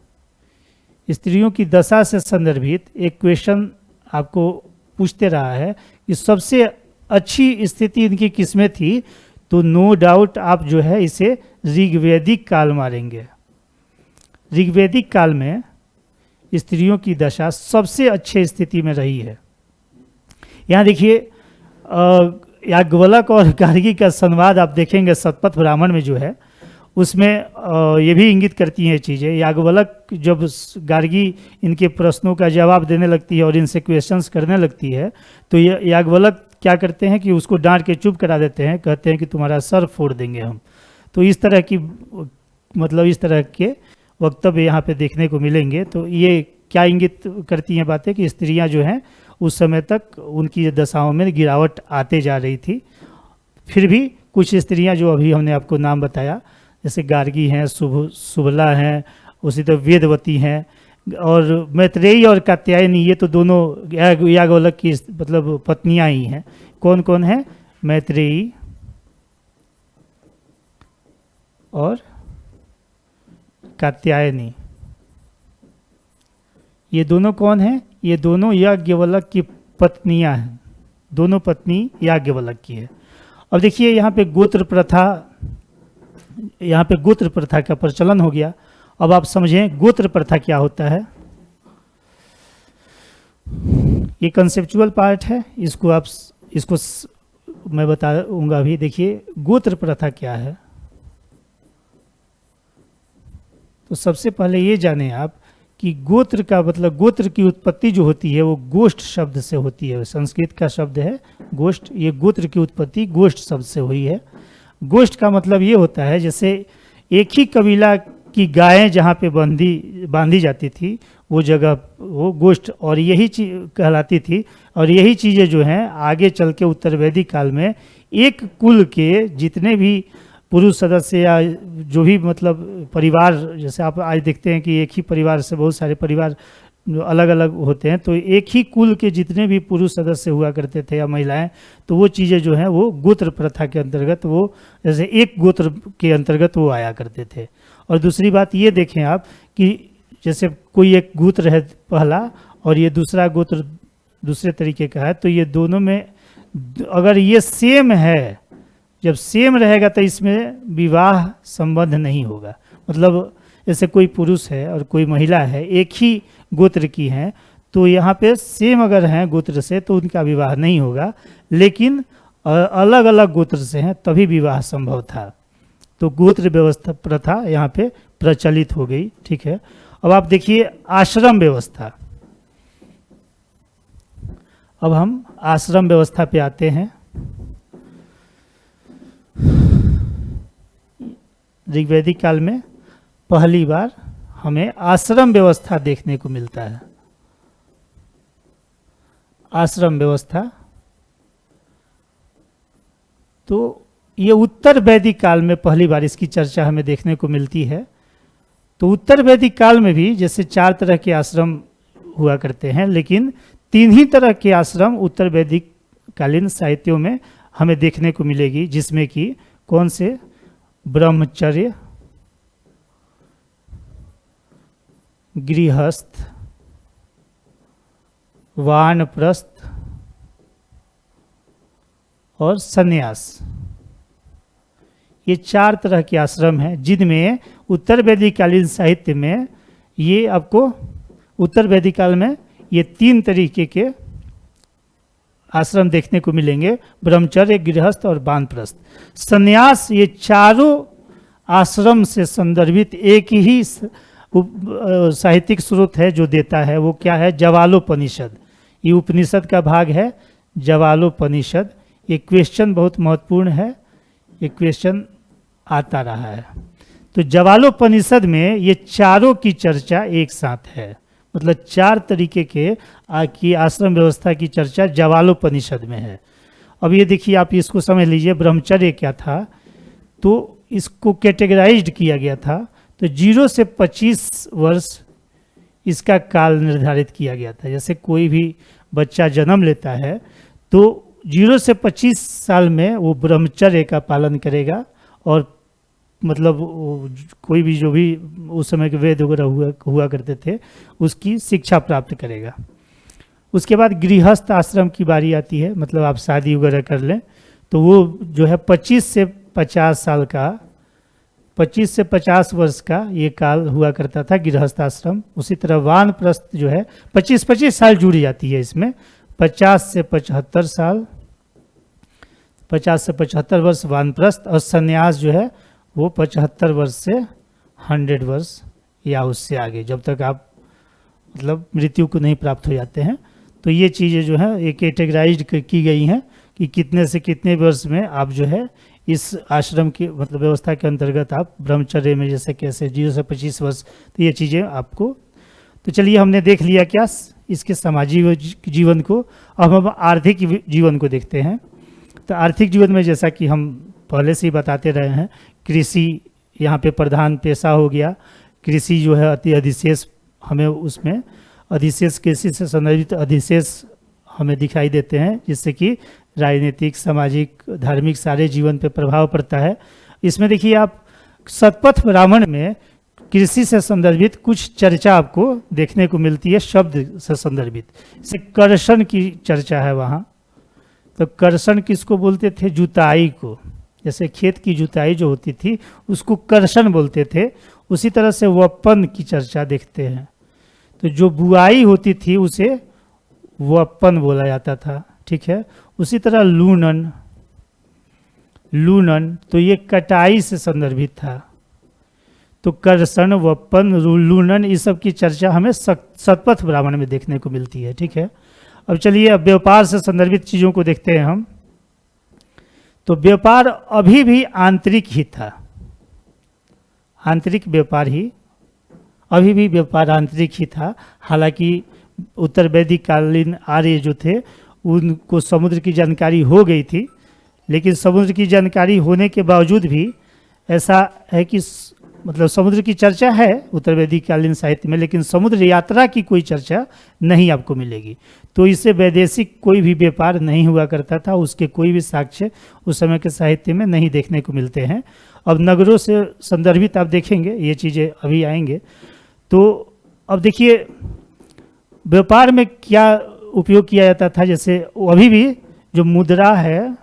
स्त्रियों की दशा से संदर्भित एक क्वेश्चन आपको पूछते रहा है कि सबसे अच्छी स्थिति इनकी किस में थी, तो नो डाउट आप जो है इसे ऋग्वैदिक काल मारेंगे। ऋग्वैदिक काल में स्त्रियों की दशा सबसे अच्छे स्थिति में रही है। यहाँ देखिए याज्ञवल्क्य और गार्गी का संवाद आप देखेंगे शतपथ ब्राह्मण में जो है, उसमें ये भी इंगित करती हैं चीज़ें। याज्ञवल्क्य जब गार्गी इनके प्रश्नों का जवाब देने लगती है और इनसे क्वेश्चंस करने लगती है, तो याज्ञवल्क्य क्या करते हैं कि उसको डांट के चुप करा देते हैं, कहते हैं कि तुम्हारा सर फोड़ देंगे हम। तो इस तरह की मतलब इस तरह के वक्तव्य यहाँ पे देखने को मिलेंगे। तो ये क्या इंगित करती हैं बातें कि स्त्रियाँ जो हैं उस समय तक उनकी दशाओं में गिरावट आते जा रही थी। फिर भी कुछ स्त्रियाँ जो अभी हमने आपको नाम बताया, जैसे गार्गी हैं, सुबला हैं, उसी तरह वेदवती हैं, और मैत्रेयी और कात्यायनी, ये तो दोनों याज्ञवल्क्य की मतलब पत्नियां ही हैं। कौन कौन है? मैत्रेयी और कात्यायनी। ये दोनों कौन हैं? ये दोनों याज्ञवल्क्य की पत्नियां हैं। दोनों पत्नी याज्ञवल्क्य की है। अब देखिए यहाँ पे गोत्र प्रथा का प्रचलन हो गया। अब आप समझें गोत्र प्रथा क्या होता है। ये कंसेप्चुअल पार्ट है, इसको मैं बताऊंगा अभी। देखिए गोत्र प्रथा क्या है। तो सबसे पहले ये जाने आप कि गोत्र का मतलब, गोत्र की उत्पत्ति जो होती है वो गोष्ठ शब्द से होती है। संस्कृत का शब्द है गोष्ठ। ये गोत्र की उत्पत्ति गोष्ठ शब्द से हुई है। गोष्ठ का मतलब ये होता है जैसे एक ही कबीला की गायें जहाँ पे बांधी जाती थी वो जगह वो गोष्ठ और यही चीज कहलाती थी। और यही चीज़ें जो हैं आगे चल के उत्तर वैदिक काल में एक कुल के जितने भी पुरुष सदस्य या जो भी मतलब परिवार, जैसे आप आज देखते हैं कि एक ही परिवार से बहुत सारे परिवार अलग अलग होते हैं, तो एक ही कुल के जितने भी पुरुष सदस्य हुआ करते थे या महिलाएं, तो वो चीज़ें जो हैं वो गोत्र प्रथा के अंतर्गत, वो जैसे एक गोत्र के अंतर्गत वो आया करते थे। और दूसरी बात ये देखें आप कि जैसे कोई एक गोत्र है पहला और ये दूसरा गोत्र दूसरे तरीके का है, तो ये दोनों में अगर ये सेम है, जब सेम रहेगा तो इसमें विवाह संबंध नहीं होगा। मतलब जैसे कोई पुरुष है और कोई महिला है, एक ही गोत्र की हैं, तो यहाँ पे सेम अगर हैं गोत्र से तो उनका विवाह नहीं होगा, लेकिन अलग अलग गोत्र से हैं तभी विवाह संभव था। तो गोत्र व्यवस्था प्रथा यहाँ पे प्रचलित हो गई। ठीक है। अब आप देखिए आश्रम व्यवस्था। अब हम आश्रम व्यवस्था पे आते हैं। ऋग्वैदिक काल में पहली बार हमें आश्रम व्यवस्था देखने को मिलता है। आश्रम व्यवस्था तो ये उत्तर वैदिक काल में पहली बार इसकी चर्चा हमें देखने को मिलती है। तो उत्तर वैदिक काल में भी जैसे 4 तरह के आश्रम हुआ करते हैं, लेकिन 3 ही तरह के आश्रम उत्तर वैदिक कालीन साहित्यों में हमें देखने को मिलेगी, जिसमें कि कौन से? ब्रह्मचर्य, गृहस्थ, वानप्रस्थ और संन्यास। ये 4 तरह के आश्रम हैं, जिनमें उत्तर वैदिक कालीन साहित्य में ये आपको उत्तर वैदिक काल में ये 3 तरीके के आश्रम देखने को मिलेंगे, ब्रह्मचर्य, गृहस्थ और वानप्रस्थ। संन्यास, ये चारों आश्रम से संदर्भित एक ही साहित्यिक स्रोत है जो देता है। वो क्या है? जवालोपनिषद। ये उपनिषद का भाग है जवालोपनिषद। ये क्वेश्चन बहुत महत्वपूर्ण है, ये क्वेश्चन आता रहा है। तो जवालोपनिषद में ये चारों की चर्चा एक साथ है, मतलब 4 तरीके के की आश्रम व्यवस्था की चर्चा जवालोपनिषद में है। अब ये देखिए, आप इसको समझ लीजिए, ब्रह्मचर्य क्या था, तो इसको कैटेगराइज्ड किया गया था। तो 0 से 25 वर्ष इसका काल निर्धारित किया गया था। जैसे कोई भी बच्चा जन्म लेता है तो 0 से 25 साल में वो ब्रह्मचर्य का पालन करेगा, और मतलब कोई भी जो भी उस समय के वेद वगैरह हुआ करते थे उसकी शिक्षा प्राप्त करेगा। उसके बाद गृहस्थ आश्रम की बारी आती है, मतलब आप शादी वगैरह कर लें तो वो जो है 25 से 50 साल का, 25 से 50 वर्ष का ये काल हुआ करता था गृहस्थ आश्रम। उसी तरह वानप्रस्थ जो है 25-25 साल जुड़ जाती है इसमें, 50 से 75 साल, 50 से 75 वर्ष वानप्रस्थ, और संन्यास जो है वो 75 वर्ष से 100 वर्ष या उससे आगे, जब तक आप मतलब मृत्यु को नहीं प्राप्त हो जाते हैं। तो ये चीज़ें जो है ये कैटेगराइज की गई हैं कि कितने से कितने वर्ष में आप जो है इस आश्रम की मतलब व्यवस्था के अंतर्गत आप ब्रह्मचर्य में जैसे कैसे 0 से 25 वर्ष, तो ये चीज़ें आपको। तो चलिए हमने देख लिया क्या इसके सामाजिक जीवन को। अब हम आर्थिक जीवन को देखते हैं। तो आर्थिक जीवन में जैसा कि हम पहले से ही बताते रहे हैं, कृषि यहाँ पे प्रधान पेशा हो गया। कृषि जो है अति अधिशेष, हमें उसमें अधिशेष कृषि से संबंधित अधिशेष हमें दिखाई देते हैं, जिससे कि राजनीतिक, सामाजिक, धार्मिक सारे जीवन पे प्रभाव पड़ता है। इसमें देखिए आप शतपथ ब्राह्मण में कृषि से संदर्भित कुछ चर्चा आपको देखने को मिलती है, शब्द से संदर्भित। जैसे कर्षण की चर्चा है वहाँ। तो कर्षण किसको बोलते थे? जुताई को। जैसे खेत की जुताई जो होती थी उसको कर्षण बोलते थे। उसी तरह से वपन की चर्चा देखते हैं। तो जो बुआई होती थी उसे वपन बोला जाता था, ठीक है। उसी तरह लूनन, लूनन तो ये कटाई से संदर्भित था। तो कर्षण, वपन, लूनन, इस सब की चर्चा हमें शतपथ ब्राह्मण में देखने को मिलती है, ठीक है। अब चलिए अब व्यापार से संदर्भित चीज़ों को देखते हैं हम। तो व्यापार अभी भी आंतरिक ही था, आंतरिक व्यापार ही, अभी भी व्यापार आंतरिक ही था। हालांकि उत्तर वैदिक कालीन आर्य जो थे उनको समुद्र की जानकारी हो गई थी, लेकिन समुद्र की जानकारी होने के बावजूद भी ऐसा है कि मतलब समुद्र की चर्चा है उत्तर वैदिक कालीन साहित्य में, लेकिन समुद्र यात्रा की कोई चर्चा नहीं आपको मिलेगी। तो इससे वैदेशिक कोई भी व्यापार नहीं हुआ करता था, उसके कोई भी साक्ष्य उस समय के साहित्य में नहीं देखने को मिलते हैं। अब नगरों से संदर्भित आप देखेंगे, ये चीज़ें अभी आएंगे। तो अब देखिए व्यापार में क्या उपयोग किया जाता था। जैसे अभी भी जो मुद्रा है,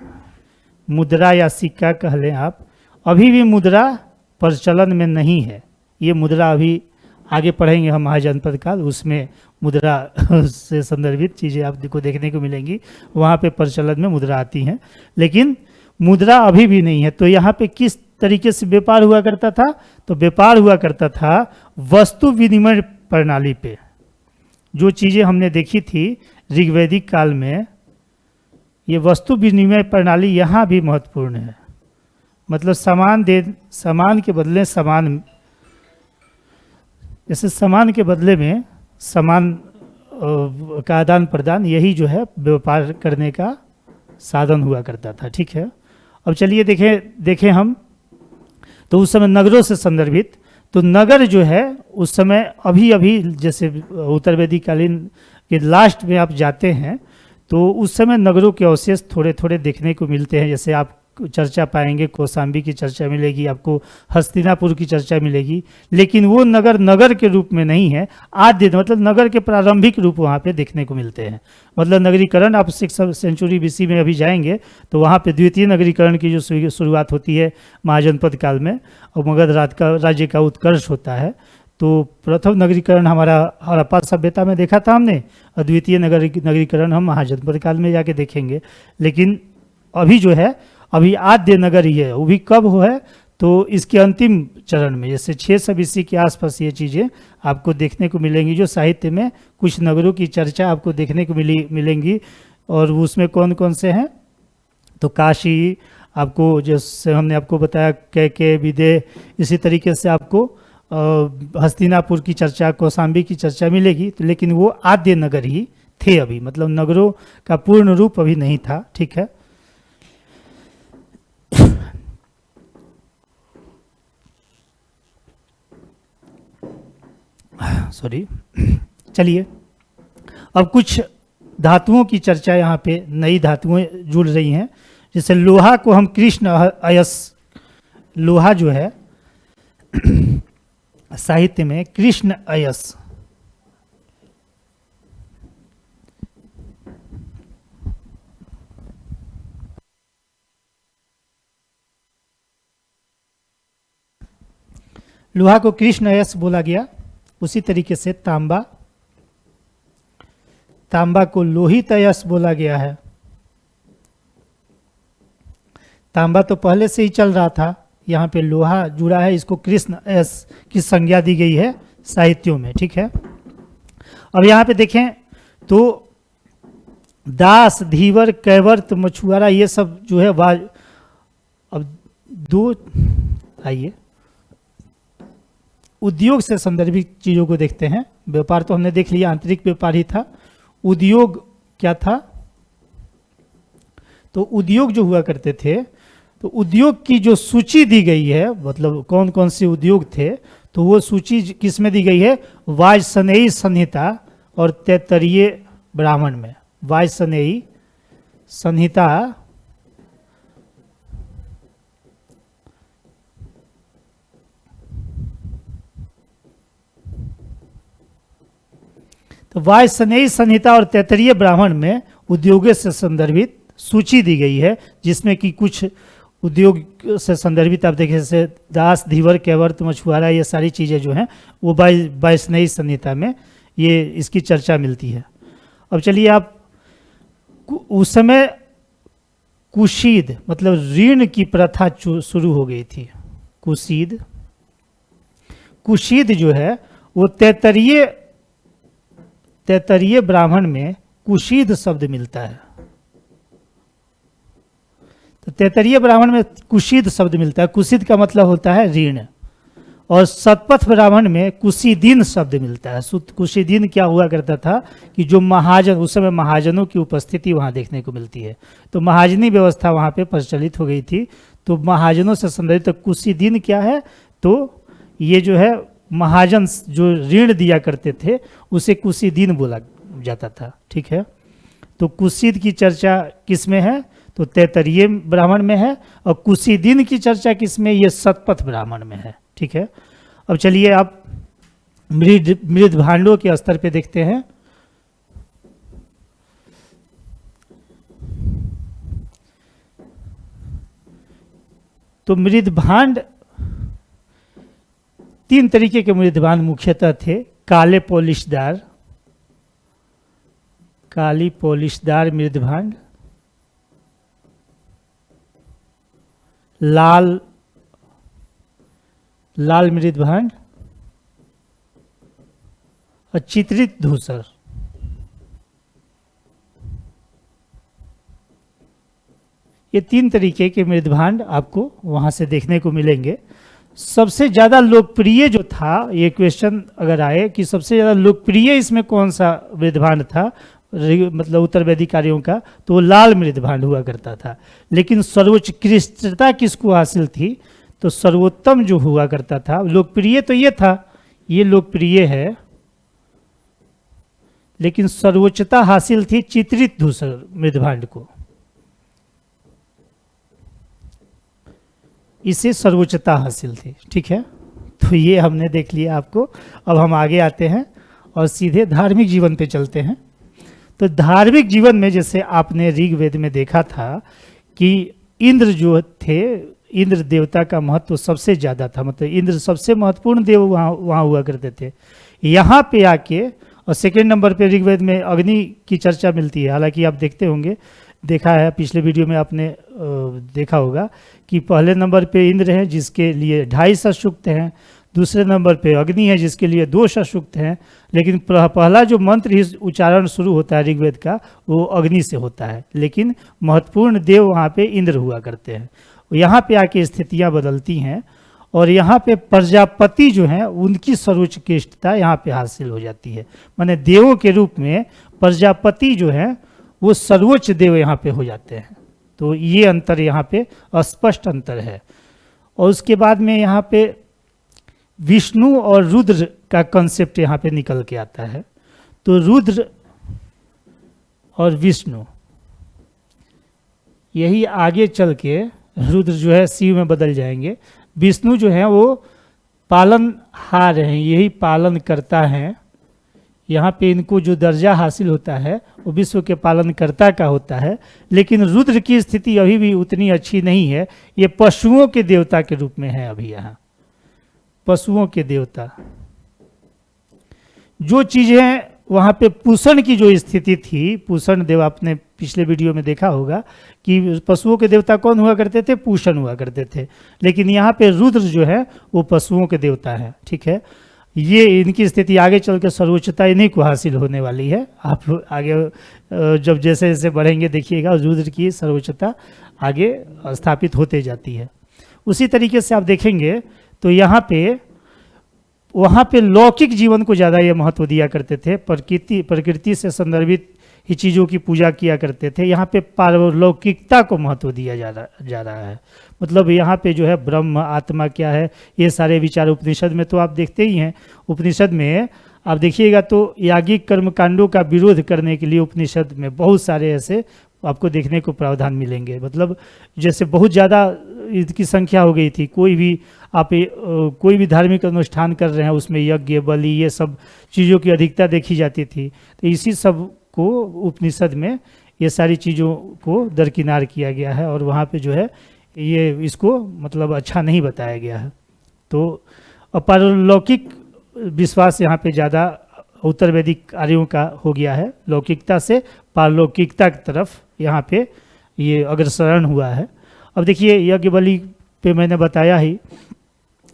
मुद्रा या सिक्का कह लें आप, अभी भी मुद्रा प्रचलन में नहीं है। ये मुद्रा अभी आगे पढ़ेंगे हम महाजनपद काल, उसमें मुद्रा से संदर्भित चीज़ें आपको देखने को मिलेंगी, वहाँ पे प्रचलन में मुद्रा आती हैं, लेकिन मुद्रा अभी भी नहीं है। तो यहाँ पे किस तरीके से व्यापार हुआ करता था? तो व्यापार हुआ करता था वस्तु विनिमय प्रणाली पे। जो चीज़ें हमने देखी थी ऋग्वैदिक काल में, ये वस्तु विनिमय प्रणाली यहाँ भी महत्वपूर्ण है। मतलब सामान के बदले सामान, जैसे सामान के बदले में सामान का आदान प्रदान, यही जो है व्यापार करने का साधन हुआ करता था, ठीक है। अब चलिए देखें हम। तो उस समय नगरों से संदर्भित, तो नगर जो है उस समय अभी जैसे उत्तर वैदिक कालीन के लास्ट में आप जाते हैं तो उस समय नगरों के अवशेष थोड़े थोड़े देखने को मिलते हैं। जैसे आप चर्चा पाएंगे, कौशाम्बी की चर्चा मिलेगी आपको, हस्तिनापुर की चर्चा मिलेगी, लेकिन वो नगर के रूप में नहीं है। आद्य मतलब नगर के प्रारंभिक रूप वहाँ पे देखने को मिलते हैं। मतलब नगरीकरण आप 6th सेंचुरी BC में अभी जाएंगे तो वहाँ पे द्वितीय नगरीकरण की जो शुरुआत होती है महाजनपद काल में, और मगध राज्य का उत्कर्ष होता है। तो प्रथम नगरीकरण हमारा हड़प्पा सभ्यता में देखा था हमने, और द्वितीय नगरीकरण हम महाजनपद काल में जाके देखेंगे। लेकिन अभी जो है अभी आद्य नगर ही है। वो भी कब हो है? तो इसके अंतिम चरण में, जैसे 600 BC के आसपास ये चीज़ें आपको देखने को मिलेंगी, जो साहित्य में कुछ नगरों की चर्चा आपको देखने को मिलेंगी। और उसमें कौन कौन से हैं? तो काशी, आपको जैसे हमने आपको बताया कैके, विदेह, इसी तरीके से आपको हस्तिनापुर की चर्चा, कौशाम्बी की चर्चा मिलेगी। तो लेकिन वो आद्य नगर ही थे अभी, मतलब नगरों का पूर्ण रूप अभी नहीं था, ठीक है। सॉरी। चलिए अब कुछ धातुओं की चर्चा यहाँ पे, नई धातुएं जुड़ रही हैं। जैसे लोहा को हम कृष्ण अयस, लोहा जो है साहित्य में कृष्ण अयस, लोहा को कृष्ण अयस बोला गया। उसी तरीके से तांबा, तांबा को लोहित अयस बोला गया है। तांबा तो पहले से ही चल रहा था, यहाँ पे लोहा जुड़ा है, इसको कृष्ण अयस की संज्ञा दी गई है साहित्यों में, ठीक है। अब यहाँ पे देखें तो दास, धीवर, कैवर्त, मछुआरा, ये सब जो है अब दो, आइए उद्योग से संदर्भित चीज़ों को देखते हैं। व्यापार तो हमने देख लिया, आंतरिक व्यापार ही था। उद्योग क्या था? तो उद्योग जो हुआ करते थे, तो उद्योग की जो सूची दी गई है, मतलब कौन कौन से उद्योग थे, तो वो सूची किस में दी गई है? वाजसनेयी संहिता और तैत्तरीय ब्राह्मण में। वाजसनेयी संहिता तो वाजसनेयी संहिता और तैत्तरीय ब्राह्मण में उद्योगों से संदर्भित सूची दी गई है, जिसमें कि कुछ उद्योग से संदर्भित आप देखें, जैसे दास, धीवर, कैवर्त, मछुआरा, ये सारी चीज़ें जो हैं वो वाजसनेयी संहिता में ये इसकी चर्चा मिलती है। अब चलिए आप, उस समय कुशीद मतलब ऋण की प्रथा शुरू हो गई थी। कुशीद जो है वो तैत्तरीय ब्राह्मण में कुशीद शब्द मिलता है। तो तैत्तरीय ब्राह्मण में कुशीद शब्द मिलता है। कुशीद का मतलब होता है ऋण। और शतपथ ब्राह्मण में कुशीदीन शब्द मिलता है। कुशीदीन क्या हुआ करता था कि जो महाजन, उस समय महाजनों की उपस्थिति वहाँ देखने को मिलती है, तो महाजनी व्यवस्था वहाँ पे प्रचलित हो गई थी। तो महाजनों से संबंधित तो कुशीदीन क्या है? तो ये जो है महाजन जो ऋण दिया करते थे उसे कुशीदीन बोला जाता था, ठीक है। तो कुशीद की चर्चा किस में है? तो तैत्तरीय ब्राह्मण में है। और कुशीदीन की चर्चा किस में? ये शतपथ ब्राह्मण में है, ठीक है। अब चलिए आप मृद भांडों के स्तर पे देखते हैं। तो मृद भांड, तीन तरीके के मृद भांड मुख्यतः थे। काली पॉलिशदार मृद भांड, लाल मृद भांड और चित्रित धूसर। ये तीन तरीके के मृद भांड आपको वहां से देखने को मिलेंगे। सबसे ज़्यादा लोकप्रिय जो था, ये क्वेश्चन अगर आए कि सबसे ज़्यादा लोकप्रिय इसमें कौन सा मृद भांड था, मतलब उत्तर वैदिक कार्यों का, तो वो लाल मृद भांड हुआ करता था। लेकिन सर्वोत्कृष्टता किसको हासिल थी? तो सर्वोत्तम जो हुआ करता था, लोकप्रिय तो ये था, ये लोकप्रिय है, लेकिन सर्वोच्चता हासिल थी चित्रित धूसर मृद भांड को। इसे सर्वोच्चता हासिल थी, ठीक है। तो ये हमने देख लिया आपको। अब हम आगे आते हैं और सीधे धार्मिक जीवन पे चलते हैं। तो धार्मिक जीवन में जैसे आपने ऋग्वेद में देखा था कि इंद्र जो थे, इंद्र देवता का महत्व सबसे ज़्यादा था, मतलब इंद्र सबसे महत्वपूर्ण देव वहाँ हुआ करते थे। यहाँ पे आके और सेकेंड नंबर पे ऋग्वेद में अग्नि की चर्चा मिलती है। हालांकि आप देखते होंगे, देखा है पिछले वीडियो में आपने देखा होगा कि पहले नंबर पे इंद्र हैं जिसके लिए 2.5 सशुक्त हैं, दूसरे नंबर पे अग्नि है जिसके लिए 2 सशुक्त हैं। लेकिन पहला जो मंत्र ही उच्चारण शुरू होता है ऋग्वेद का, वो अग्नि से होता है, लेकिन महत्वपूर्ण देव वहाँ पे इंद्र हुआ करते हैं। यहाँ पे आके स्थितियाँ बदलती हैं और यहाँ पे प्रजापति जो हैं उनकी सर्वोत्कृष्टता यहाँ पे हासिल हो जाती है। माने देवों के रूप में प्रजापति जो हैं वो सर्वोच्च देव यहाँ पे हो जाते हैं। तो ये अंतर यहाँ पे स्पष्ट अंतर है। और उसके बाद में यहाँ पे विष्णु और रुद्र का कंसेप्ट यहाँ पे निकल के आता है। तो रुद्र और विष्णु, यही आगे चल के रुद्र जो है शिव में बदल जाएंगे। विष्णु जो है वो पालनहार हैं, यही पालन करता है। यहाँ पे इनको जो दर्जा हासिल होता है वो विश्व के पालनकर्ता का होता है। लेकिन रुद्र की स्थिति अभी भी उतनी अच्छी नहीं है, ये पशुओं के देवता के रूप में है अभी यहाँ, पशुओं के देवता। जो चीज़ें वहाँ पे पूषण की जो स्थिति थी, पूषण देव आपने पिछले वीडियो में देखा होगा कि पशुओं के देवता कौन हुआ करते थे, पूषण हुआ करते थे। लेकिन यहाँ पे रुद्र जो है वो पशुओं के देवता है, ठीक है। ये इनकी स्थिति आगे चल के सर्वोच्चता इन्हीं को हासिल होने वाली है। आप आगे जब जैसे जैसे बढ़ेंगे देखिएगा रुद्र की सर्वोच्चता आगे स्थापित होते जाती है। उसी तरीके से आप देखेंगे तो यहाँ पे वहाँ पे लौकिक जीवन को ज़्यादा ये महत्व दिया करते थे, प्रकृति से संदर्भित ही चीज़ों की पूजा किया करते थे। यहाँ पे पारलौकिकता को महत्व दिया जा रहा है। मतलब यहाँ पे जो है ब्रह्म आत्मा क्या है, ये सारे विचार उपनिषद में तो आप देखते ही हैं। उपनिषद में आप देखिएगा तो यागिक कर्मकांडों का विरोध करने के लिए उपनिषद में बहुत सारे ऐसे आपको देखने को प्रावधान मिलेंगे। मतलब जैसे बहुत ज़्यादा इसकी संख्या हो गई थी, कोई भी धार्मिक अनुष्ठान कर रहे हैं उसमें यज्ञ बलि ये सब चीज़ों की अधिकता देखी जाती थी। तो इसी सब को उपनिषद में ये सारी चीज़ों को दरकिनार किया गया है और वहाँ पे जो है ये इसको मतलब अच्छा नहीं बताया गया है। तो पारलौकिक विश्वास यहाँ पे ज़्यादा उत्तर वैदिक आर्यों का हो गया है, लौकिकता से पारलौकिकता की तरफ यहाँ पे ये अग्रसरण हुआ है। अब देखिए यज्ञ बलि पे मैंने बताया ही।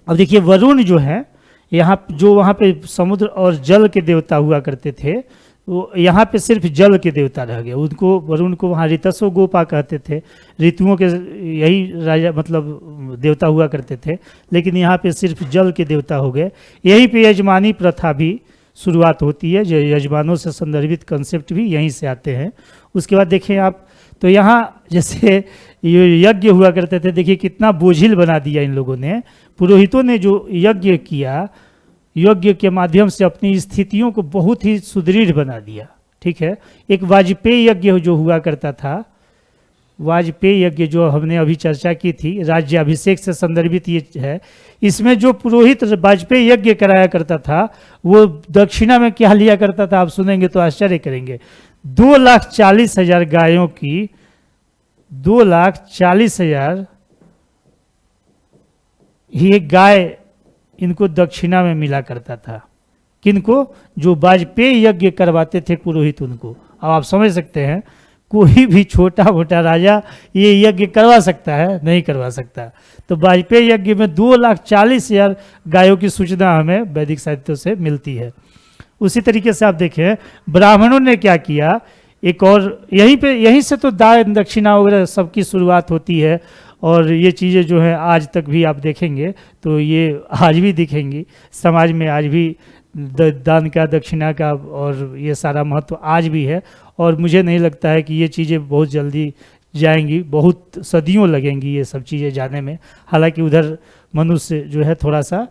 अब देखिए वरुण जो है यहाँ जो वहाँ पे समुद्र और जल के देवता हुआ करते थे, वो यहाँ पे सिर्फ जल के देवता रह गए। उनको वरुण को वहाँ ऋतस्व गोपा कहते थे, ऋतुओं के यही राजा मतलब देवता हुआ करते थे। लेकिन यहाँ पे सिर्फ जल के देवता हो गए। यहीं पे यजमानी प्रथा भी शुरुआत होती है, जो यजमानों से संदर्भित कंसेप्ट भी यहीं से आते हैं। उसके बाद देखें आप तो यहाँ जैसे ये यज्ञ हुआ करते थे, देखिए कितना बोझिल बना दिया इन लोगों ने। पुरोहितों ने जो यज्ञ किया, यज्ञ के माध्यम से अपनी स्थितियों को बहुत ही सुदृढ़ बना दिया, ठीक है। एक वाजपेयी यज्ञ जो हुआ करता था, वाजपेयी यज्ञ जो हमने अभी चर्चा की थी, राज्याभिषेक से संदर्भित ये है। इसमें जो पुरोहित वाजपेयी यज्ञ कराया करता था वो दक्षिणा में क्या लिया करता था, आप सुनेंगे तो आश्चर्य करेंगे। 2,40,000 गायों की 2,40,000 ये गाय इनको दक्षिणा में मिला करता था। किनको? जो वाजपेयी यज्ञ करवाते थे पुरोहित उनको। अब आप समझ सकते हैं कोई भी छोटा मोटा राजा ये यज्ञ करवा सकता है? नहीं करवा सकता। तो वाजपेयी यज्ञ में 2,40,000 गायों की सूचना हमें वैदिक साहित्यों से मिलती है। उसी तरीके से आप देखें ब्राह्मणों ने क्या किया, एक और यहीं से तो दान दक्षिणा वगैरह सबकी शुरुआत होती है। और ये चीज़ें जो है आज तक भी आप देखेंगे तो ये आज भी दिखेंगी समाज में, आज भी दान का दक्षिणा का और ये सारा महत्व आज भी है। और मुझे नहीं लगता है कि ये चीज़ें बहुत जल्दी जाएंगी, बहुत सदियों लगेंगी ये सब चीज़ें जाने में। हालांकि उधर मनुष्य जो है थोड़ा सा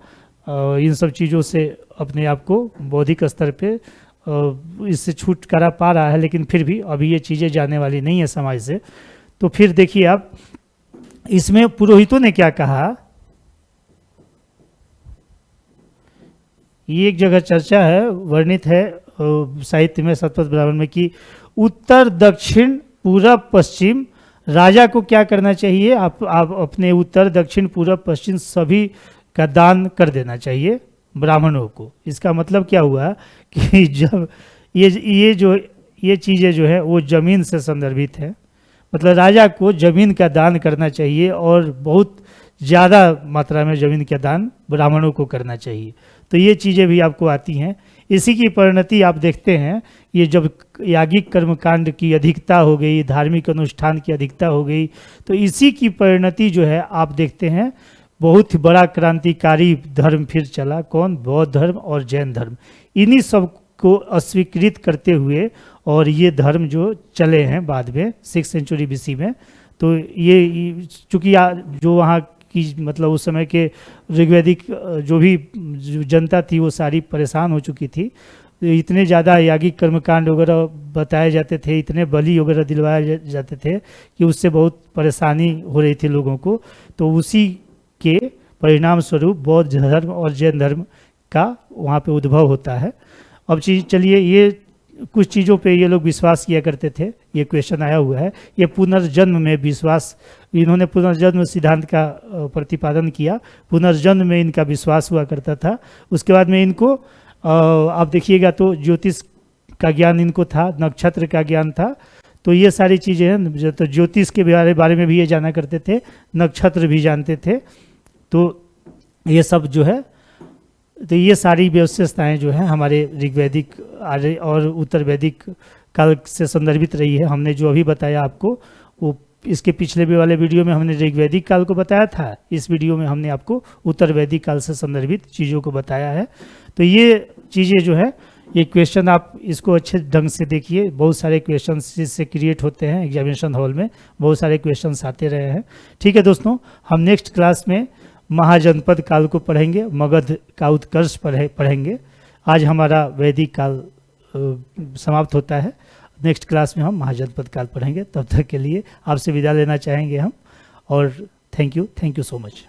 इन सब चीज़ों से अपने आप को बौद्धिक स्तर पे इससे छुटकारा पा रहा है, लेकिन फिर भी अभी ये चीज़ें जाने वाली नहीं है समाज से। तो फिर देखिए आप इसमें पुरोहितों ने क्या कहा, ये एक जगह चर्चा है, वर्णित है साहित्य में शतपथ ब्राह्मण में कि उत्तर दक्षिण पूरब पश्चिम राजा को क्या करना चाहिए, आप अपने उत्तर दक्षिण पूरब पश्चिम सभी का दान कर देना चाहिए ब्राह्मणों को। इसका मतलब क्या हुआ कि जब ये चीज़ें जो है वो जमीन से संदर्भित है, मतलब राजा को जमीन का दान करना चाहिए और बहुत ज़्यादा मात्रा में जमीन का दान ब्राह्मणों को करना चाहिए। तो ये चीज़ें भी आपको आती हैं। इसी की परिणति आप देखते हैं, ये जब यागिक कर्मकांड की अधिकता हो गई, धार्मिक अनुष्ठान की अधिकता हो गई, तो इसी की परिणति जो है आप देखते हैं बहुत बड़ा क्रांतिकारी धर्म फिर चला। कौन? बौद्ध धर्म और जैन धर्म। इन्हीं सब को अस्वीकृत करते हुए और ये धर्म जो चले हैं बाद में 6th सेंचुरी BC में। तो ये चूँकि जो वहाँ की मतलब उस समय के ऋग्वैदिक जो भी जो जनता थी वो सारी परेशान हो चुकी थी। तो इतने ज़्यादा यागिक कर्मकांड वगैरह बताए जाते थे, इतने बलि वगैरह दिलवाए जाते थे कि उससे बहुत परेशानी हो रही थी लोगों को। तो उसी के परिणाम स्वरूप बौद्ध धर्म और जैन धर्म का वहाँ पे उद्भव होता है। अब चलिए ये कुछ चीज़ों पे ये लोग विश्वास किया करते थे, ये क्वेश्चन आया हुआ है। ये पुनर्जन्म में विश्वास, इन्होंने पुनर्जन्म सिद्धांत का प्रतिपादन किया, पुनर्जन्म में इनका विश्वास हुआ करता था। उसके बाद में इनको आप देखिएगा तो ज्योतिष का ज्ञान इनको था, नक्षत्र का ज्ञान था। तो ये सारी चीज़ें हैं, तो ज्योतिष के बारे में भी ये जाना करते थे, नक्षत्र भी जानते थे। तो ये सब जो है, तो ये सारी विशेषताएं जो हैं हमारे ऋग्वैदिक आर्य और उत्तर वैदिक काल से संदर्भित रही है। हमने जो अभी बताया आपको, वो इसके पिछले भी वाले वीडियो में हमने ऋग्वैदिक काल को बताया था, इस वीडियो में हमने आपको उत्तर वैदिक काल से संदर्भित चीज़ों को बताया है। तो ये चीज़ें जो है, ये क्वेश्चन आप इसको अच्छे ढंग से देखिए, बहुत सारे क्वेश्चन इससे क्रिएट होते हैं एग्जामिनेशन हॉल में, बहुत सारे क्वेश्चंस आते रहे हैं। ठीक है दोस्तों, हम नेक्स्ट क्लास में महाजनपद काल को पढ़ेंगे, मगध का उत्कर्ष पढ़ेंगे। आज हमारा वैदिक काल समाप्त होता है, नेक्स्ट क्लास में हम महाजनपद काल पढ़ेंगे। तब तक के लिए आपसे विदा लेना चाहेंगे हम, और थैंक यू सो मच।